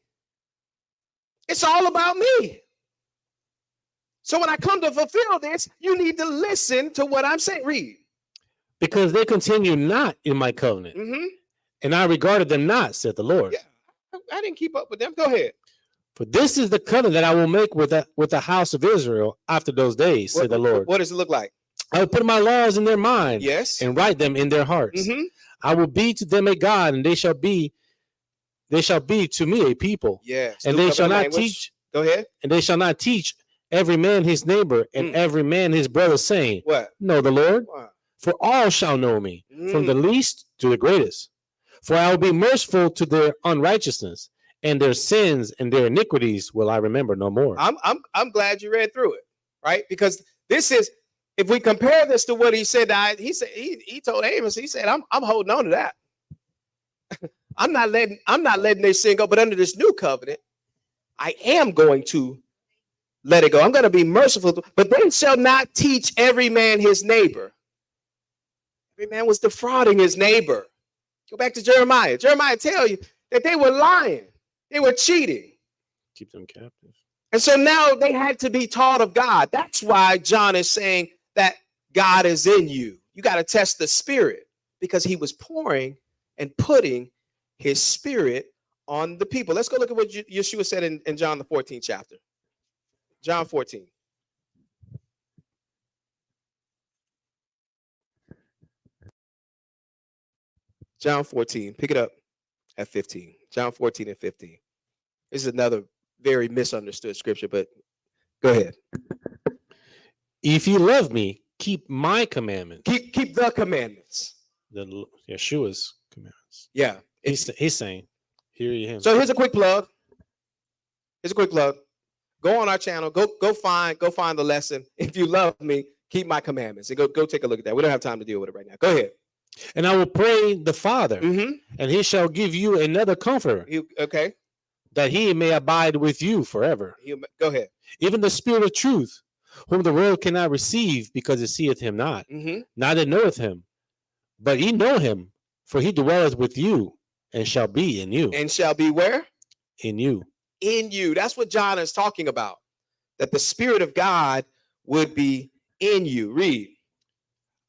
It's all about me. So when I come to fulfill this, you need to listen to what I'm saying. Read. Because they continue not in my covenant, and I regarded them not, said the Lord. Yeah, I didn't keep up with them. Go ahead. For this is the covenant that I will make with the house of Israel after those days, said the Lord. What does it look like? I will put my laws in their mind, Yes. and write them in their hearts. I will be to them a God, and they shall be to me a people. Yes. And they shall not teach. Go ahead. And they shall not teach every man his neighbor and every man his brother, saying, What? know the Lord, Wow. for all shall know me, from the least to the greatest. For I will be merciful to their unrighteousness, and their sins and their iniquities will I remember no more. I'm glad you read through it, right? Because this is, if we compare this to what he said, he told Amos, he said, I'm holding on to that. I'm not letting their sin go, but under this new covenant, I am going to let it go. I'm going to be merciful, but they shall not teach every man his neighbor. Every man was defrauding his neighbor. Go back to Jeremiah. Jeremiah tell you that they were lying. They were cheating. Keep them captive. And so now they had to be taught of God. That's why John is saying that God is in you. You got to test the spirit, because he was pouring and putting his spirit on the people. Let's go look at what Yeshua said in John the 14th chapter. John 14. John 14. Pick it up at 15. John 14 and 15. This is another very misunderstood scripture, but go ahead. If you love me, keep my commandments. Keep the commandments. The Yeshua's commandments. Yeah. He's saying, hear ye him. So here's a quick plug. Go on our channel. Go find the lesson. If you love me, keep my commandments. And go take a look at that. We don't have time to deal with it right now. Go ahead. And I will pray the Father, and he shall give you another comforter, Okay. that he may abide with you forever. Go ahead. Even the Spirit of truth, whom the world cannot receive, because it seeth him not, neither knoweth him. But ye know him, for he dwelleth with you, and shall be in you. And shall be where? In you. In you. That's what John is talking about. That the Spirit of God would be in you. Read.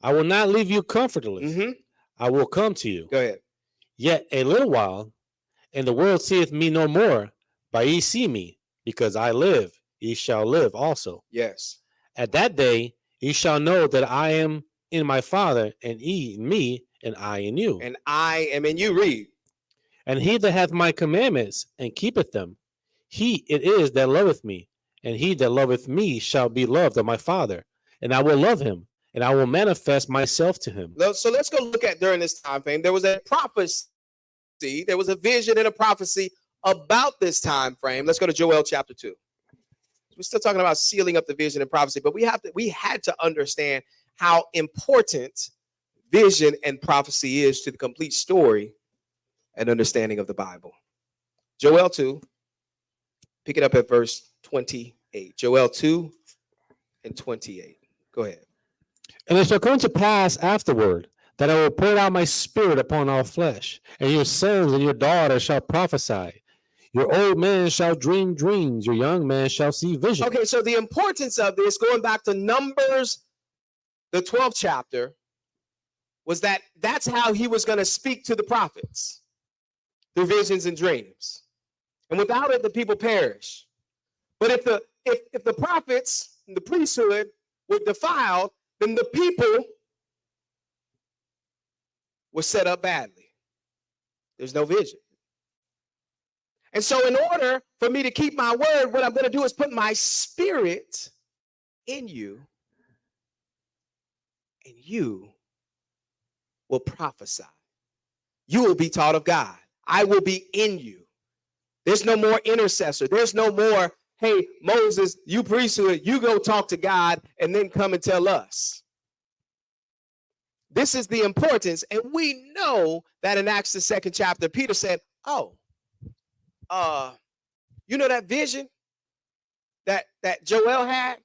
I will not leave you comfortless. I will come to you. Go ahead. Yet a little while, and the world seeth me no more, but ye see me, because I live, ye shall live also. Yes. At that day, ye shall know that I am in my Father, and ye in me, and I in you. And I am in you. Read. And he that hath my commandments and keepeth them, he it is that loveth me, and he that loveth me shall be loved of my Father, and I will love him, and I will manifest myself to him. So let's go look at during this time frame. There was a prophecy. There was a vision and a prophecy about this time frame. Let's go to Joel chapter 2. We're still talking about sealing up the vision and prophecy, but we had to understand how important vision and prophecy is to the complete story and understanding of the Bible. Joel 2, pick it up at verse 28. Joel 2 and 28. Go ahead. And it shall come to pass afterward that I will pour out my spirit upon all flesh, and your sons and your daughters shall prophesy. Your old man shall dream dreams, your young man shall see visions. Okay, so the importance of this, going back to Numbers the 12th chapter, was that that's how he was going to speak to the prophets through visions and dreams. And without it, the people perish. But if the prophets and the priesthood were defiled, then the people were set up badly. There's no vision. And so in order for me to keep my word, what I'm going to do is put my spirit in you, and you will prophesy. You will be taught of God. I will be in you. There's no more intercessor. There's no more, hey, Moses, you priesthood, you go talk to God and then come and tell us. This is the importance. And we know that in Acts, the 2nd chapter, Peter said, you know that vision that Joel had?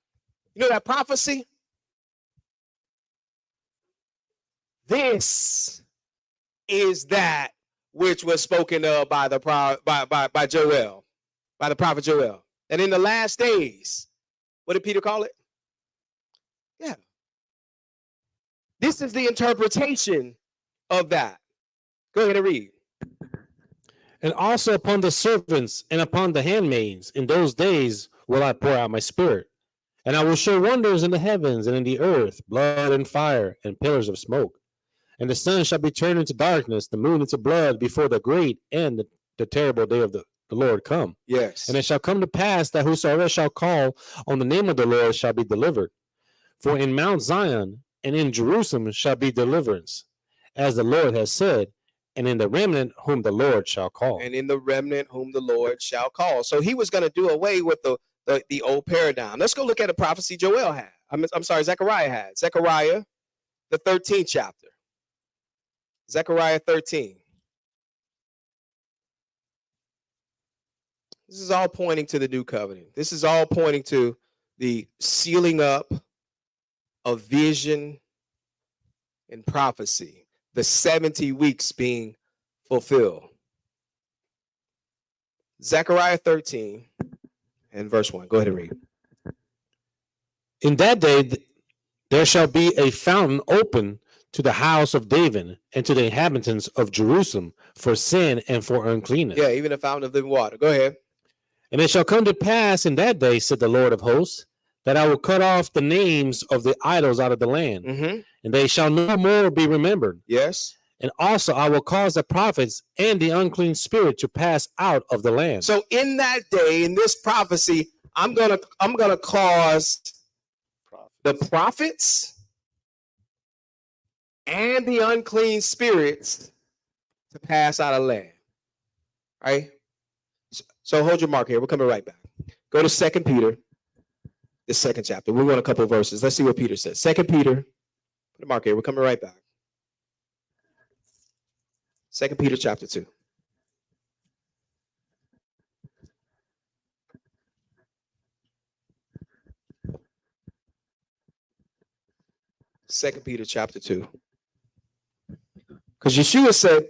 You know that prophecy? This is that which was spoken of by Joel, by the prophet Joel. And in the last days, what did Peter call it? Yeah. This is the interpretation of that. Go ahead and read. And also upon the servants and upon the handmaids in those days will I pour out my spirit. And I will show wonders in the heavens and in the earth, blood and fire and pillars of smoke. And the sun shall be turned into darkness, the moon into blood, before the great and the terrible day of the Lord come. Yes. And it shall come to pass that whosoever shall call on the name of the Lord shall be delivered. For in Mount Zion and in Jerusalem shall be deliverance, as the Lord has said, and in the remnant whom the Lord shall call. And in the remnant whom the Lord shall call. So he was going to do away with the old paradigm. Let's go look at a prophecy Joel had. I'm sorry, Zechariah had. Zechariah, the 13th chapter. Zechariah 13. This is all pointing to the new covenant. This is all pointing to the sealing up of vision and prophecy, the 70 weeks being fulfilled. Zechariah 13 and verse 1. Go ahead and read. In that day there shall be a fountain open to the house of David and to the inhabitants of Jerusalem for sin and for uncleanness. Yeah, even a fountain of living water. Go ahead. And it shall come to pass in that day, said the Lord of hosts, that I will cut off the names of the idols out of the land, and they shall no more be remembered. Yes. And also I will cause the prophets and the unclean spirit to pass out of the land. So in that day, in this prophecy, I'm gonna cause the prophets and the unclean spirits to pass out of land. Right? So hold your mark here. We're coming right back. Go to 2 Peter, the 2nd chapter. We're going a couple of verses. Let's see what Peter says. 2 Peter, put a mark here. We're coming right back. 2 Peter chapter 2. Second Peter chapter 2. Because Yeshua said,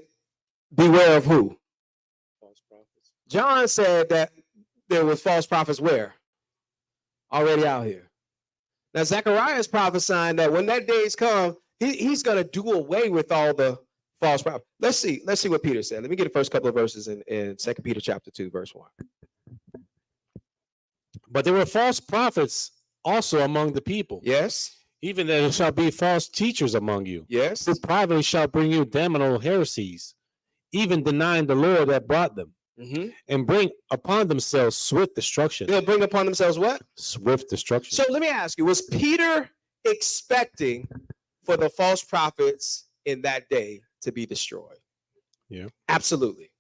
beware of who? False prophets. John said that there were false prophets where? Already out here. Now Zechariah is prophesying that when that days come, he's going to do away with all the false prophets. Let's see what Peter said. Let me get the first couple of verses in 2 Peter chapter 2, verse 1. But there were false prophets also among the people. Yes. Even there shall be false teachers among you, Yes. who privately shall bring you damnable heresies, even denying the Lord that brought them, and bring upon themselves swift destruction. They'll bring upon themselves what? Swift destruction. So let me ask you, was Peter expecting for the false prophets in that day to be destroyed? Yeah. Absolutely.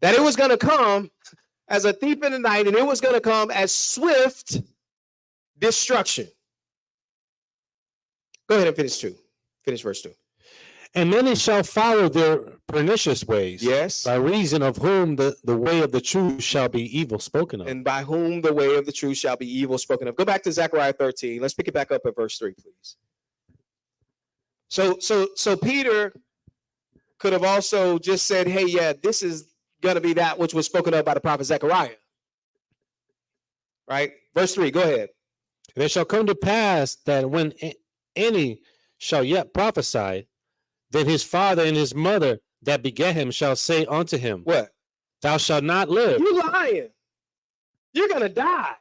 That it was going to come as a thief in the night, and it was going to come as swift destruction. Go ahead and finish verse 2. And many shall follow their pernicious ways. Yes. By reason of whom the way of the truth shall be evil spoken of. And by whom the way of the truth shall be evil spoken of. Go back to Zechariah 13. Let's pick it back up at verse 3, please. So Peter could have also just said, hey, yeah, this is going to be that which was spoken of by the prophet Zechariah. Right? Verse 3, go ahead. And it shall come to pass that when any shall yet prophesy, then his father and his mother that begat him shall say unto him, What? Thou shalt not live, You lying. You're going to die.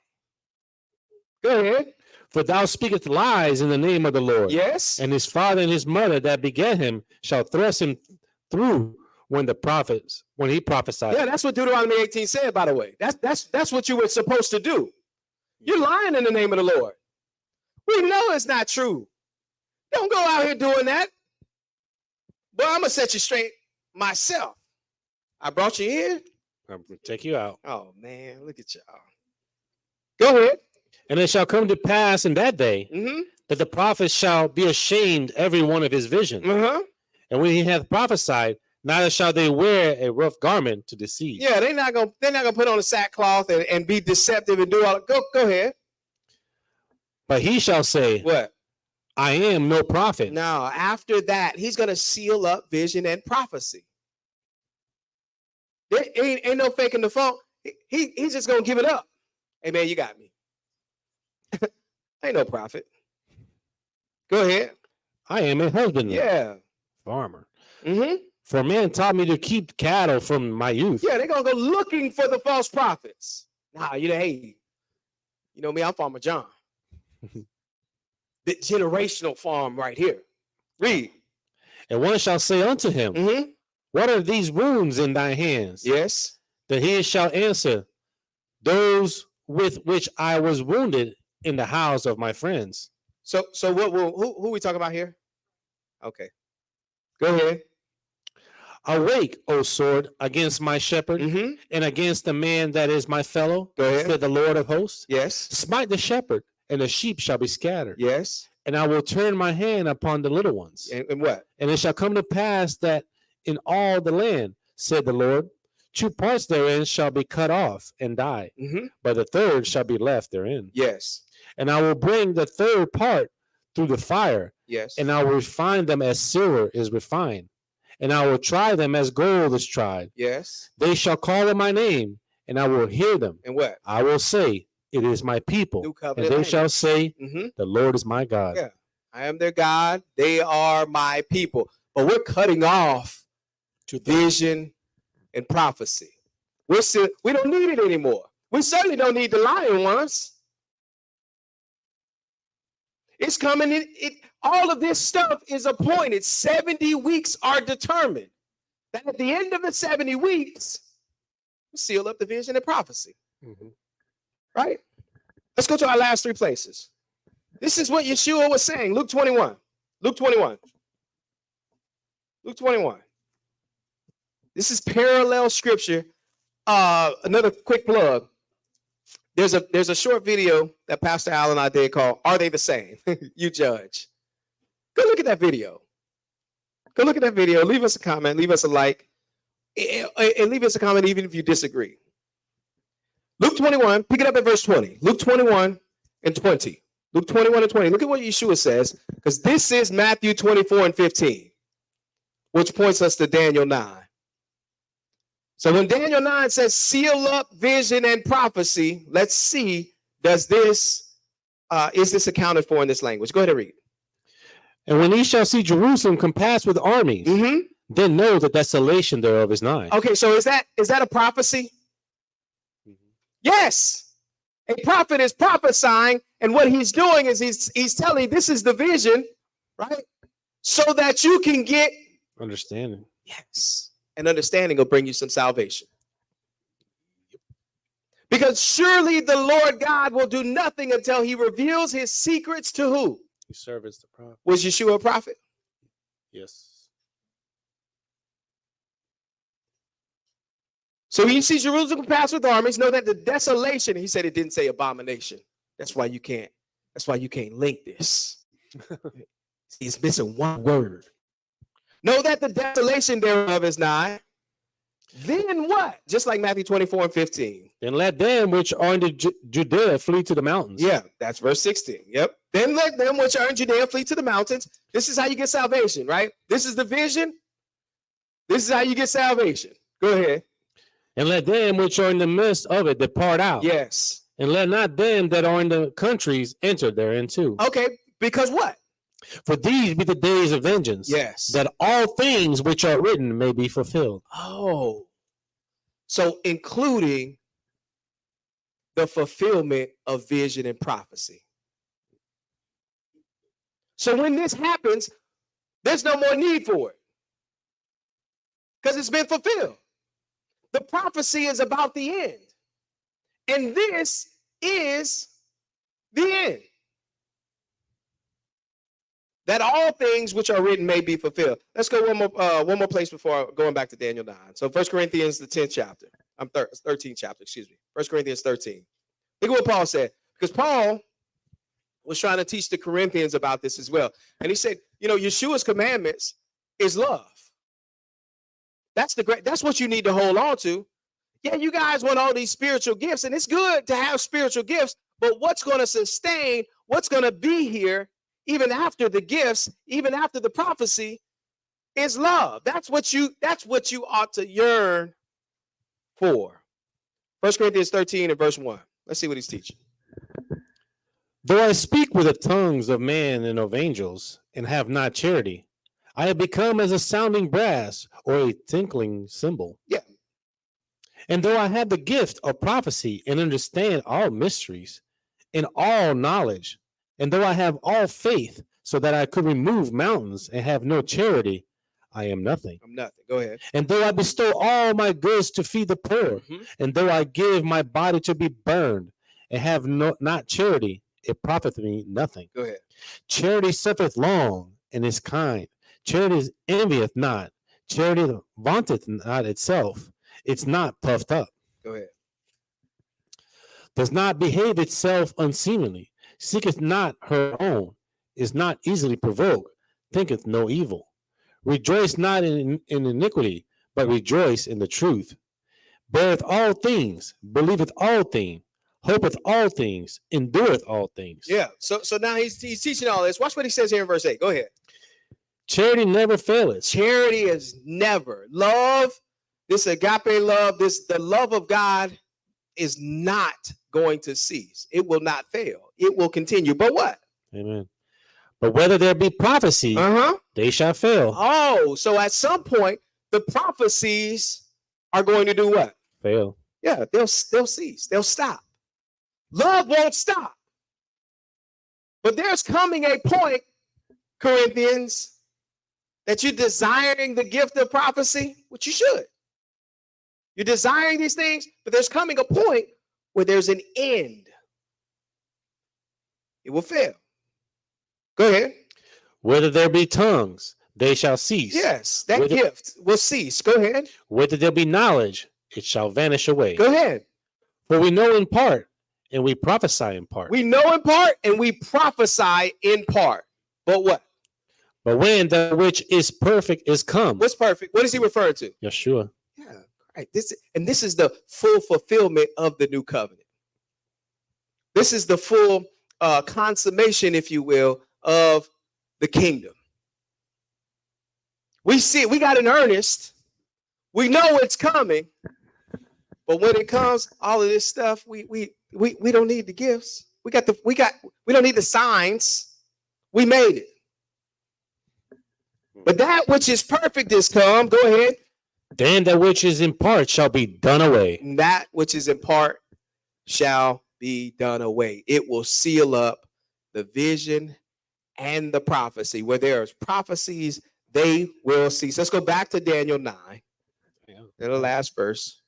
Go ahead. for thou speakest lies in the name of the Lord. Yes. And his father and his mother that begat him shall thrust him through when he prophesied. Yeah, that's what Deuteronomy 18 said, by the way. That's what you were supposed to do. You're lying in the name of the Lord. We know it's not true. Don't go out here doing that. But I'm going to set you straight myself. I brought you here. I'm going to take you out. Oh, man, look at y'all. Go ahead. And it shall come to pass in that day Mm-hmm. that the prophet shall be ashamed every one of his visions. Uh-huh. And when he hath prophesied, neither shall they wear a rough garment to deceive. Yeah, they're not gonna put on a sackcloth and be deceptive and do all. Go ahead. But he shall say, What? I am no prophet. Now, after that, he's gonna seal up vision and prophecy. There ain't no faking the phone. He's just gonna give it up. Hey man, you got me. Ain't no prophet. Go ahead. I am a husbandman, Yeah. farmer. Mm-hmm. For man taught me to keep cattle from my youth. Yeah, they're gonna go looking for the false prophets. Nah, hey, you know me, I'm Farmer John. The generational farm right here. Read. And one shall say unto him, Mm-hmm. What are these wounds in thy hands? Yes. Then he shall answer, Those with which I was wounded in the house of my friends. So who we talking about here? Okay. Go ahead. Awake, O sword, against my shepherd, Mm-hmm. and against the man that is my fellow, Go ahead. said the Lord of hosts. Yes. Smite the shepherd, and the sheep shall be scattered. Yes. And I will turn my hand upon the little ones. And what? And it shall come to pass that in all the land, said the Lord, 2 parts therein shall be cut off and die, Mm-hmm. but the third shall be left therein. Yes. And I will bring the third part through the fire, Yes. and I will refine them as silver is refined, and I will try them as gold is tried. Yes. They shall call on my name, and I will hear them. And what? I will say, It is my people. New And covenant. they language. shall say, Mm-hmm. The Lord is my God. Yeah. I am their God. They are my people. But we're cutting off to vision and prophecy. We don't need it anymore. We certainly don't need the lying ones. It's coming in. All of this stuff is appointed. 70 weeks are determined. That at the end of the 70 weeks, we seal up the vision and prophecy. Mhm. Right? Let's go to our last 3 places. This is what Yeshua was saying. Luke 21. Luke 21. Luke 21. This is parallel scripture. Another quick plug. There's a short video that Pastor Al and I did called "Are They the Same?" You judge. Go look at that video. Go look at that video. Leave us a comment. Leave us a like. And leave us a comment even if you disagree. Luke 21. Pick it up at verse 20. Luke 21 and 20. Luke 21 and 20. Look at what Yeshua says, because this is Matthew 24 and 15, which points us to Daniel 9. So when Daniel 9 says seal up vision and prophecy, let's see, is this accounted for in this language? Go ahead and read. And when ye shall see Jerusalem compassed with armies, Mm-hmm. then know the desolation thereof is nigh. Okay, so is that a prophecy? Yes. A prophet is prophesying, and what he's doing is he's telling this is the vision, right? So that you can get Understanding. yes. And understanding will bring you some salvation. Because surely the Lord God will do nothing until he reveals his secrets to who? His servants the prophet. Was Yeshua a prophet? Yes. So when you see Jerusalem pass with armies, know that the desolation, he said it didn't say abomination. That's why you can't link this. He's missing one word. Know that the desolation thereof is nigh. Then what? Just like Matthew 24 and 15. Then let them which are in the Judea flee to the mountains. Yeah, that's verse 16. Yep. Then let them which are in Judea flee to the mountains. This is how you get salvation, right? This is the vision. This is how you get salvation. Go ahead. And let them which are in the midst of it depart out. Yes. And let not them that are in the countries enter therein too. Okay, because what? For these be the days of vengeance, Yes. that all things which are written may be fulfilled. Oh, so including the fulfillment of vision and prophecy. So when this happens, there's no more need for it because it's been fulfilled. The prophecy is about the end, and this is the end. That all things which are written may be fulfilled. Let's go one more place before going back to Daniel 9. So 1 Corinthians, the 10th chapter. 13th chapter, excuse me. 1 Corinthians 13. Look at what Paul said. Because Paul was trying to teach the Corinthians about this as well. And he said, you know, Yeshua's commandments is love. That's what you need to hold on to. Yeah, you guys want all these spiritual gifts, and it's good to have spiritual gifts, but what's going to sustain, what's going to be here, even after the gifts, even after the prophecy, is love. That's what you ought to yearn for. 1 Corinthians 13 and verse 1. Let's see what he's teaching. Though I speak with the tongues of man and of angels, and have not charity, I have become as a sounding brass or a tinkling cymbal. Yeah. And though I have the gift of prophecy and understand all mysteries and all knowledge, and though I have all faith so that I could remove mountains and have no charity, I am nothing. I'm nothing. Go ahead. And though I bestow all my goods to feed the poor, and though I give my body to be burned and have not charity, it profiteth me nothing. Go ahead. Charity suffereth long and is kind. Charity envieth not. Charity vaunteth not itself. It's not puffed up. Go ahead. Does not behave itself unseemly. Seeketh not her own. Is not easily provoked. Thinketh no evil. Rejoice not in iniquity, but rejoice in the truth. Beareth all things. Believeth all things. Hopeth all things. Endureth all things. Yeah. So now he's teaching all this. Watch what he says here in verse 8. Go ahead. Charity never faileth. Charity is never. Love, this agape love, the love of God is not going to cease. It will not fail. It will continue. But what? Amen. But whether there be prophecy, they shall fail. Oh, so at some point, the prophecies are going to do what? Fail. Yeah, they'll cease. They'll stop. Love won't stop. But there's coming a point, Corinthians, that you're desiring the gift of prophecy, which you should. You're desiring these things, but there's coming a point where there's an end. It will fail. Go ahead. Whether there be tongues, they shall cease. Yes, that gift will cease. Go ahead. Whether there be knowledge, it shall vanish away. Go ahead. For we know in part, and we prophesy in part. We know in part, and we prophesy in part. But what? But when that which is perfect is come. What's perfect? What is he referring to? Yeshua. Yeah, right. This is the full fulfillment of the new covenant. This is the full consummation, if you will, of the kingdom. We see it. We got an earnest. We know it's coming. But when it comes, all of this stuff, we don't need the gifts. We don't need the signs. We made it. But that which is perfect is come. Go ahead. Then that which is in part shall be done away. And that which is in part shall be done away. It will seal up the vision and the prophecy. Where there's prophecies, they will cease. Let's go back to Daniel 9. The last verse.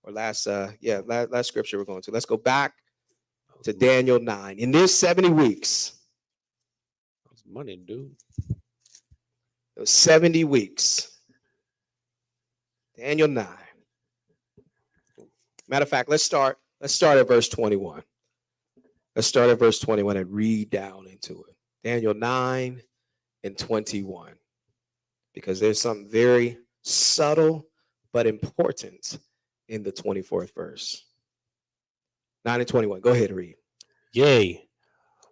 Or last scripture we're going to. Let's go back to Daniel 9. In this 70 weeks. That's money, dude. It was 70 weeks. Daniel 9. Matter of fact, let's start at verse 21. Let's start at verse 21 and read down into it. Daniel 9 and 21. Because there's something very subtle but important in the 24th verse. 9 and 21. Go ahead and read. Yea,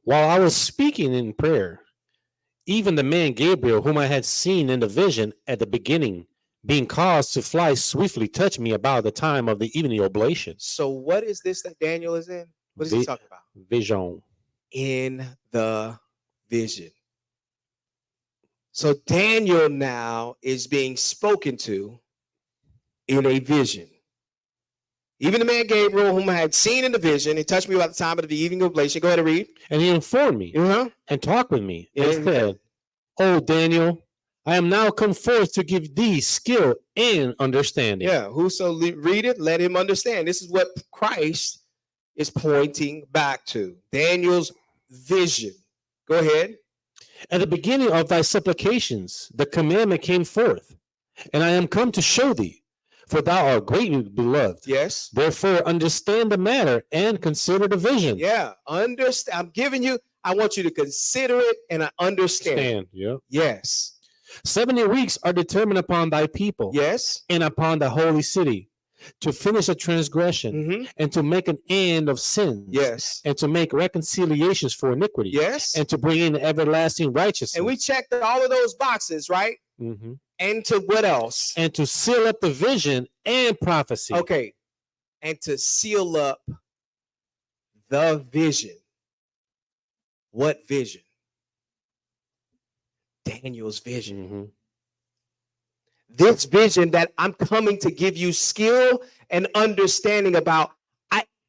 while I was speaking in prayer, even the man Gabriel, whom I had seen in the vision at the beginning, being caused to fly swiftly, touched me about the time of the evening oblation. So what is this that Daniel is in? What is he talking about? Vision. In the vision. So Daniel now is being spoken to in a vision. Even the man Gabriel, whom I had seen in the vision, he touched me about the time of the evening oblation. Go ahead and read. And he informed me and talked with me and said, "Oh, Daniel, I am now come forth to give thee skill and understanding." Yeah, whoso read it, let him understand. This is what Christ is pointing back to. Daniel's vision. Go ahead. At the beginning of thy supplications, the commandment came forth, and I am come to show thee, for thou art greatly beloved. Yes. Therefore, understand the matter and consider the vision. Yeah, understand. I'm giving you, I want you to consider it and understand. Yeah. Yes. 70 weeks are determined upon thy people Yes. and upon the holy city to finish a transgression and to make an end of sins. Yes. And to make reconciliations for iniquity. Yes. And to bring in everlasting righteousness. And we checked all of those boxes, right? And to what else? And to seal up the vision and prophecy. Okay. And to seal up the vision. What vision? Daniel's vision. This vision that I'm coming to give you skill and understanding about.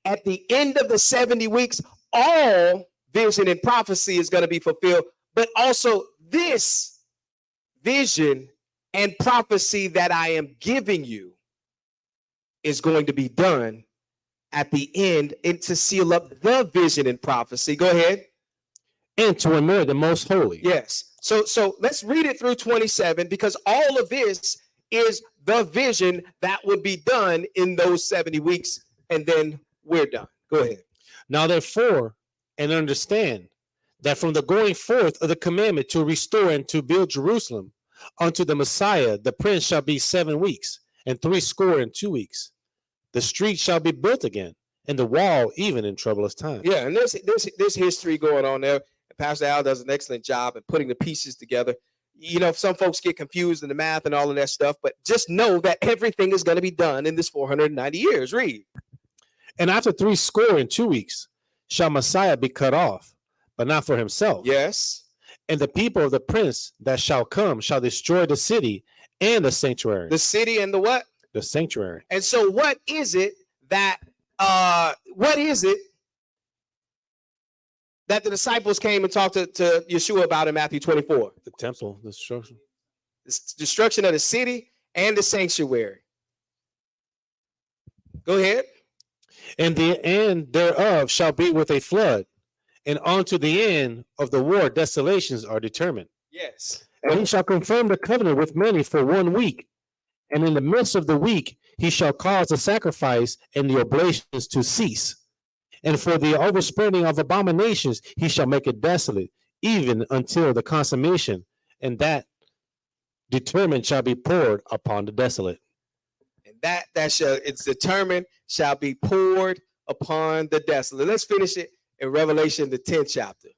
At the end of the 70 weeks, all vision and prophecy is going to be fulfilled, but also this vision and prophecy that I am giving you is going to be done at the end, and to seal up the vision and prophecy. Go ahead. And to anoint the most holy. Yes. So let's read it through 27, because all of this is the vision that would be done in those 70 weeks, and then we're done. Go ahead. Now therefore, and understand that from the going forth of the commandment to restore and to build Jerusalem unto the Messiah, the prince shall be 7 weeks, and 62 weeks. The street shall be built again, and the wall even in troublous times. Yeah, and there's history going on there. Pastor Al does an excellent job at putting the pieces together. You know, some folks get confused in the math and all of that stuff, but just know that everything is going to be done in this 490 years. Read. And after 62 weeks shall Messiah be cut off, but not for himself. Yes. And the people of the prince that shall come shall destroy the city and the sanctuary. The city and the what? The sanctuary. And so what is it that the disciples came and talked to Yeshua about in Matthew 24? The temple, the destruction. The destruction of the city and the sanctuary. Go ahead. And the end thereof shall be with a flood, and unto the end of the war desolations are determined. Yes. And he shall confirm the covenant with many for 1 week. And in the midst of the week, he shall cause the sacrifice and the oblations to cease. And for the overspreading of abominations, he shall make it desolate, even until the consummation, and that determined shall be poured upon the desolate. And that shall, it's determined, shall be poured upon the desolate. Let's finish it in Revelation, the 10th chapter.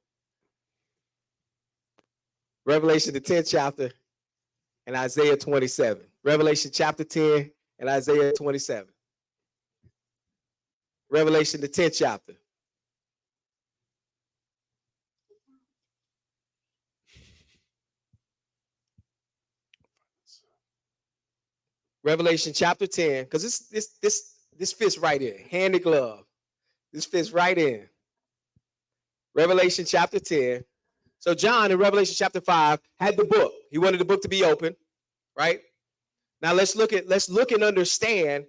Revelation, the 10th chapter, and Isaiah 27. Revelation chapter 10 and Isaiah 27. Revelation, the 10th chapter. Revelation chapter 10, because this fits right in, hand in glove. This fits right in. Revelation chapter 10. So John in Revelation chapter 5 had the book. He wanted the book to be open, right? Now let's look and understand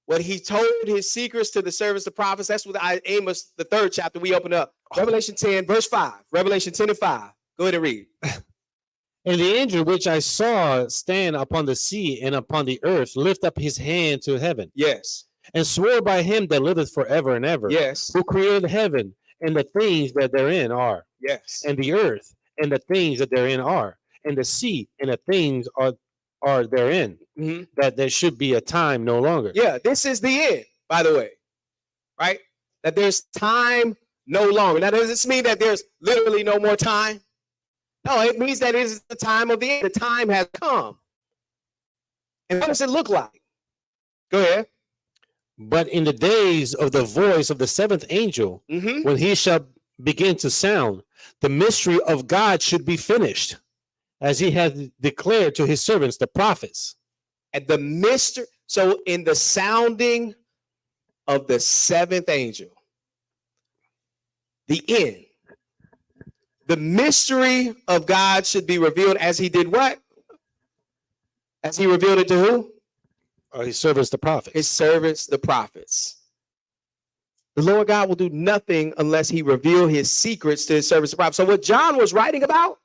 what he told his secrets to the servants, the prophets. That's what Amos, the 3rd chapter, we open up. Revelation 10, verse 5. Revelation 10 and 5. Go ahead and read. And the angel which I saw stand upon the sea and upon the earth lift up his hand to heaven. Yes. And swore by him that liveth forever and ever. Yes. Who created heaven and the things that therein are. Yes. And the earth and the things that therein are. And the sea and the things are therein. That there should be a time no longer. Yeah, this is the end, by the way. Right? That there's time no longer. Now, does this mean that there's literally no more time? No, it means that it is the time of the end. The time has come. And what does it look like? Go ahead. But in the days of the voice of the seventh angel, Mhm. when he shall begin to sound, the mystery of God should be finished, as he has declared to his servants, the prophets. And the mystery, so in the sounding of the seventh angel, the end, the mystery of God should be revealed as he did what? As he revealed it to who? His servants, the prophets. His servants, the prophets. The Lord God will do nothing unless he reveal his secrets to his servants, the prophets. So what John was writing about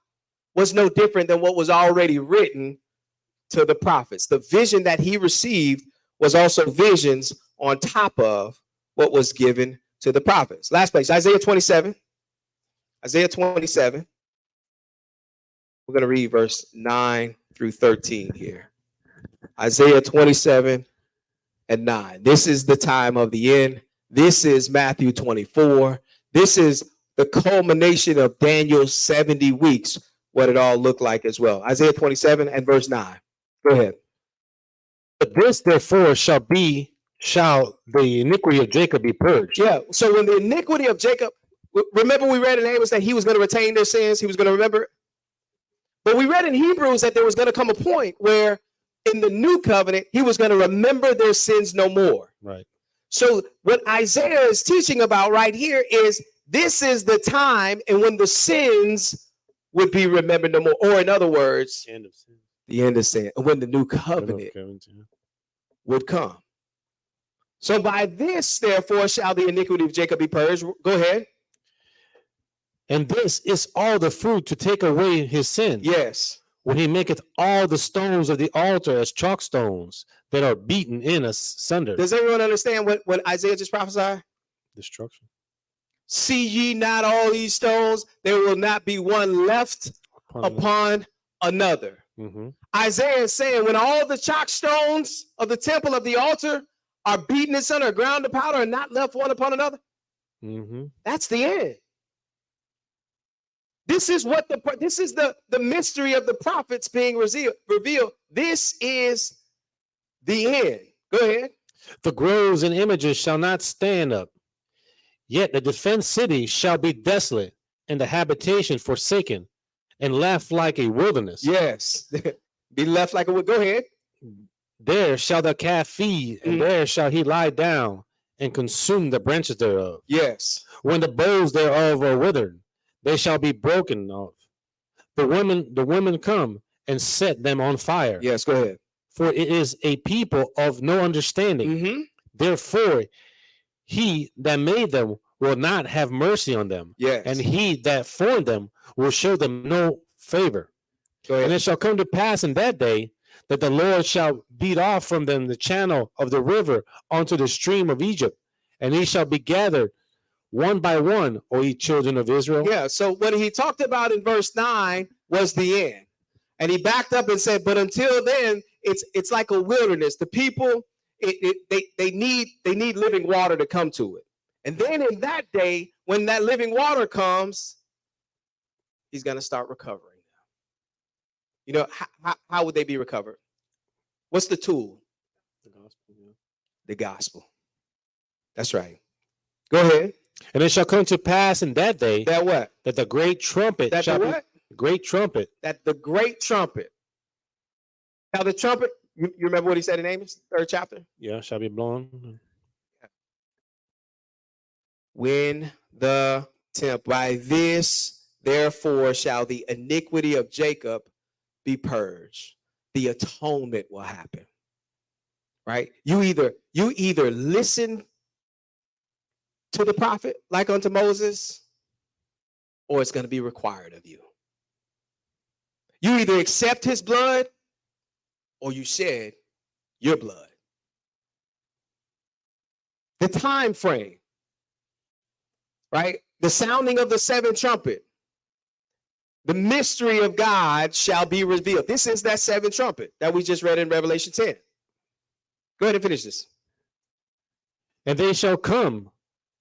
was no different than what was already written to the prophets. The vision that he received was also visions on top of what was given to the prophets. Last place, Isaiah 27. Isaiah 27. We're going to read verse 9 through 13 here. Isaiah 27 and 9. This is the time of the end. This is Matthew 24. This is the culmination of Daniel's 70 weeks, what it all looked like as well. Isaiah 27 and verse 9. Go ahead. But this therefore shall the iniquity of Jacob be purged. Yeah. So when the iniquity of Jacob, remember we read in Amos that he was going to retain their sins, he was going to remember. But we read in Hebrews that there was going to come a point where in the new covenant, he was going to remember their sins no more. Right. So what Isaiah is teaching about right here is this is the time and when the sins would be remembered no more. Or in other words, End of sin. the end of sin, when the new covenant would come. So by this, therefore, shall the iniquity of Jacob be purged. Go ahead. And this is all the fruit to take away his sin. Yes. When he maketh all the stones of the altar as chalk stones that are beaten in asunder. Does everyone understand what Isaiah just prophesied? Destruction. See ye not all these stones? There will not be one left upon another. Mm-hmm. Isaiah is saying when all the chalk stones of the temple of the altar are beaten asunder, ground to powder, and not left one upon another, mm-hmm. That's the end. This is the mystery of the prophets being revealed. This is the end. Go ahead. The groves and images shall not stand up, yet the defense city shall be desolate, and the habitation forsaken, and left like a wilderness. Yes. Be left like a wood. Go ahead. There shall the calf feed, and there shall he lie down and consume the branches thereof. Yes. When the boughs thereof are withered, they shall be broken off. The women come and set them on fire. Yes, go ahead. For it is a people of no understanding. Mm-hmm. Therefore, he that made them will not have mercy on them. Yes. And he that formed them will show them no favor. Go ahead. And it shall come to pass in that day that the Lord shall beat off from them the channel of the river unto the stream of Egypt, and he shall be gathered one by one, O ye children of Israel. Yeah, so what he talked about in verse 9 was the end. And he backed up and said, but until then, it's like a wilderness. The people, they need living water to come to it. And then in that day, when that living water comes, he's going to start recovering. You know, how would they be recovered? What's the tool? The gospel. Yeah. The gospel. That's right. Go ahead. And it shall come to pass in that day That what? that the great trumpet That shall the be what? great trumpet. That the great trumpet. Now the trumpet, you remember what he said in Amos, 3rd chapter? Yeah, shall be blown. When the temple, by this, therefore, shall the iniquity of Jacob be purged. The atonement will happen. Right? You either listen to the prophet like unto Moses, or it's going to be required of you. You either accept his blood or you shed your blood. The time frame, right? The sounding of the seventh trumpet. The mystery of God shall be revealed. This is that seventh trumpet that we just read in Revelation 10. Go ahead and finish this. And they shall come,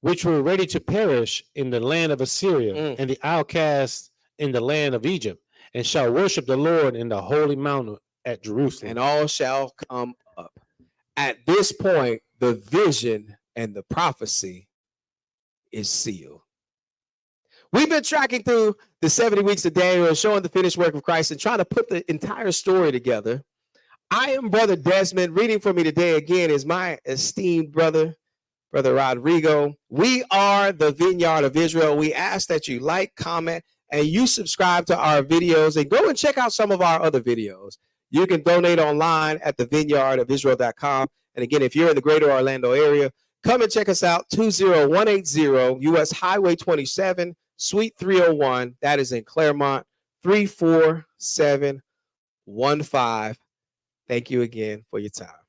which were ready to perish in the land of Assyria, and the outcasts in the land of Egypt, and shall worship the Lord in the holy mountain at Jerusalem. And all shall come up. At this point, the vision and the prophecy is sealed. We've been tracking through the 70 weeks of Daniel, showing the finished work of Christ and trying to put the entire story together. I am Brother Desmond. Reading for me today again is my esteemed brother, Brother Rodrigo. We are the Vineyard of Israel. We ask that you like, comment, and you subscribe to our videos and go and check out some of our other videos. You can donate online at thevineyardofisrael.com. And again, if you're in the greater Orlando area, come and check us out, 20180 US Highway 27, Suite 301. That is in Claremont, 34715. Thank you again for your time.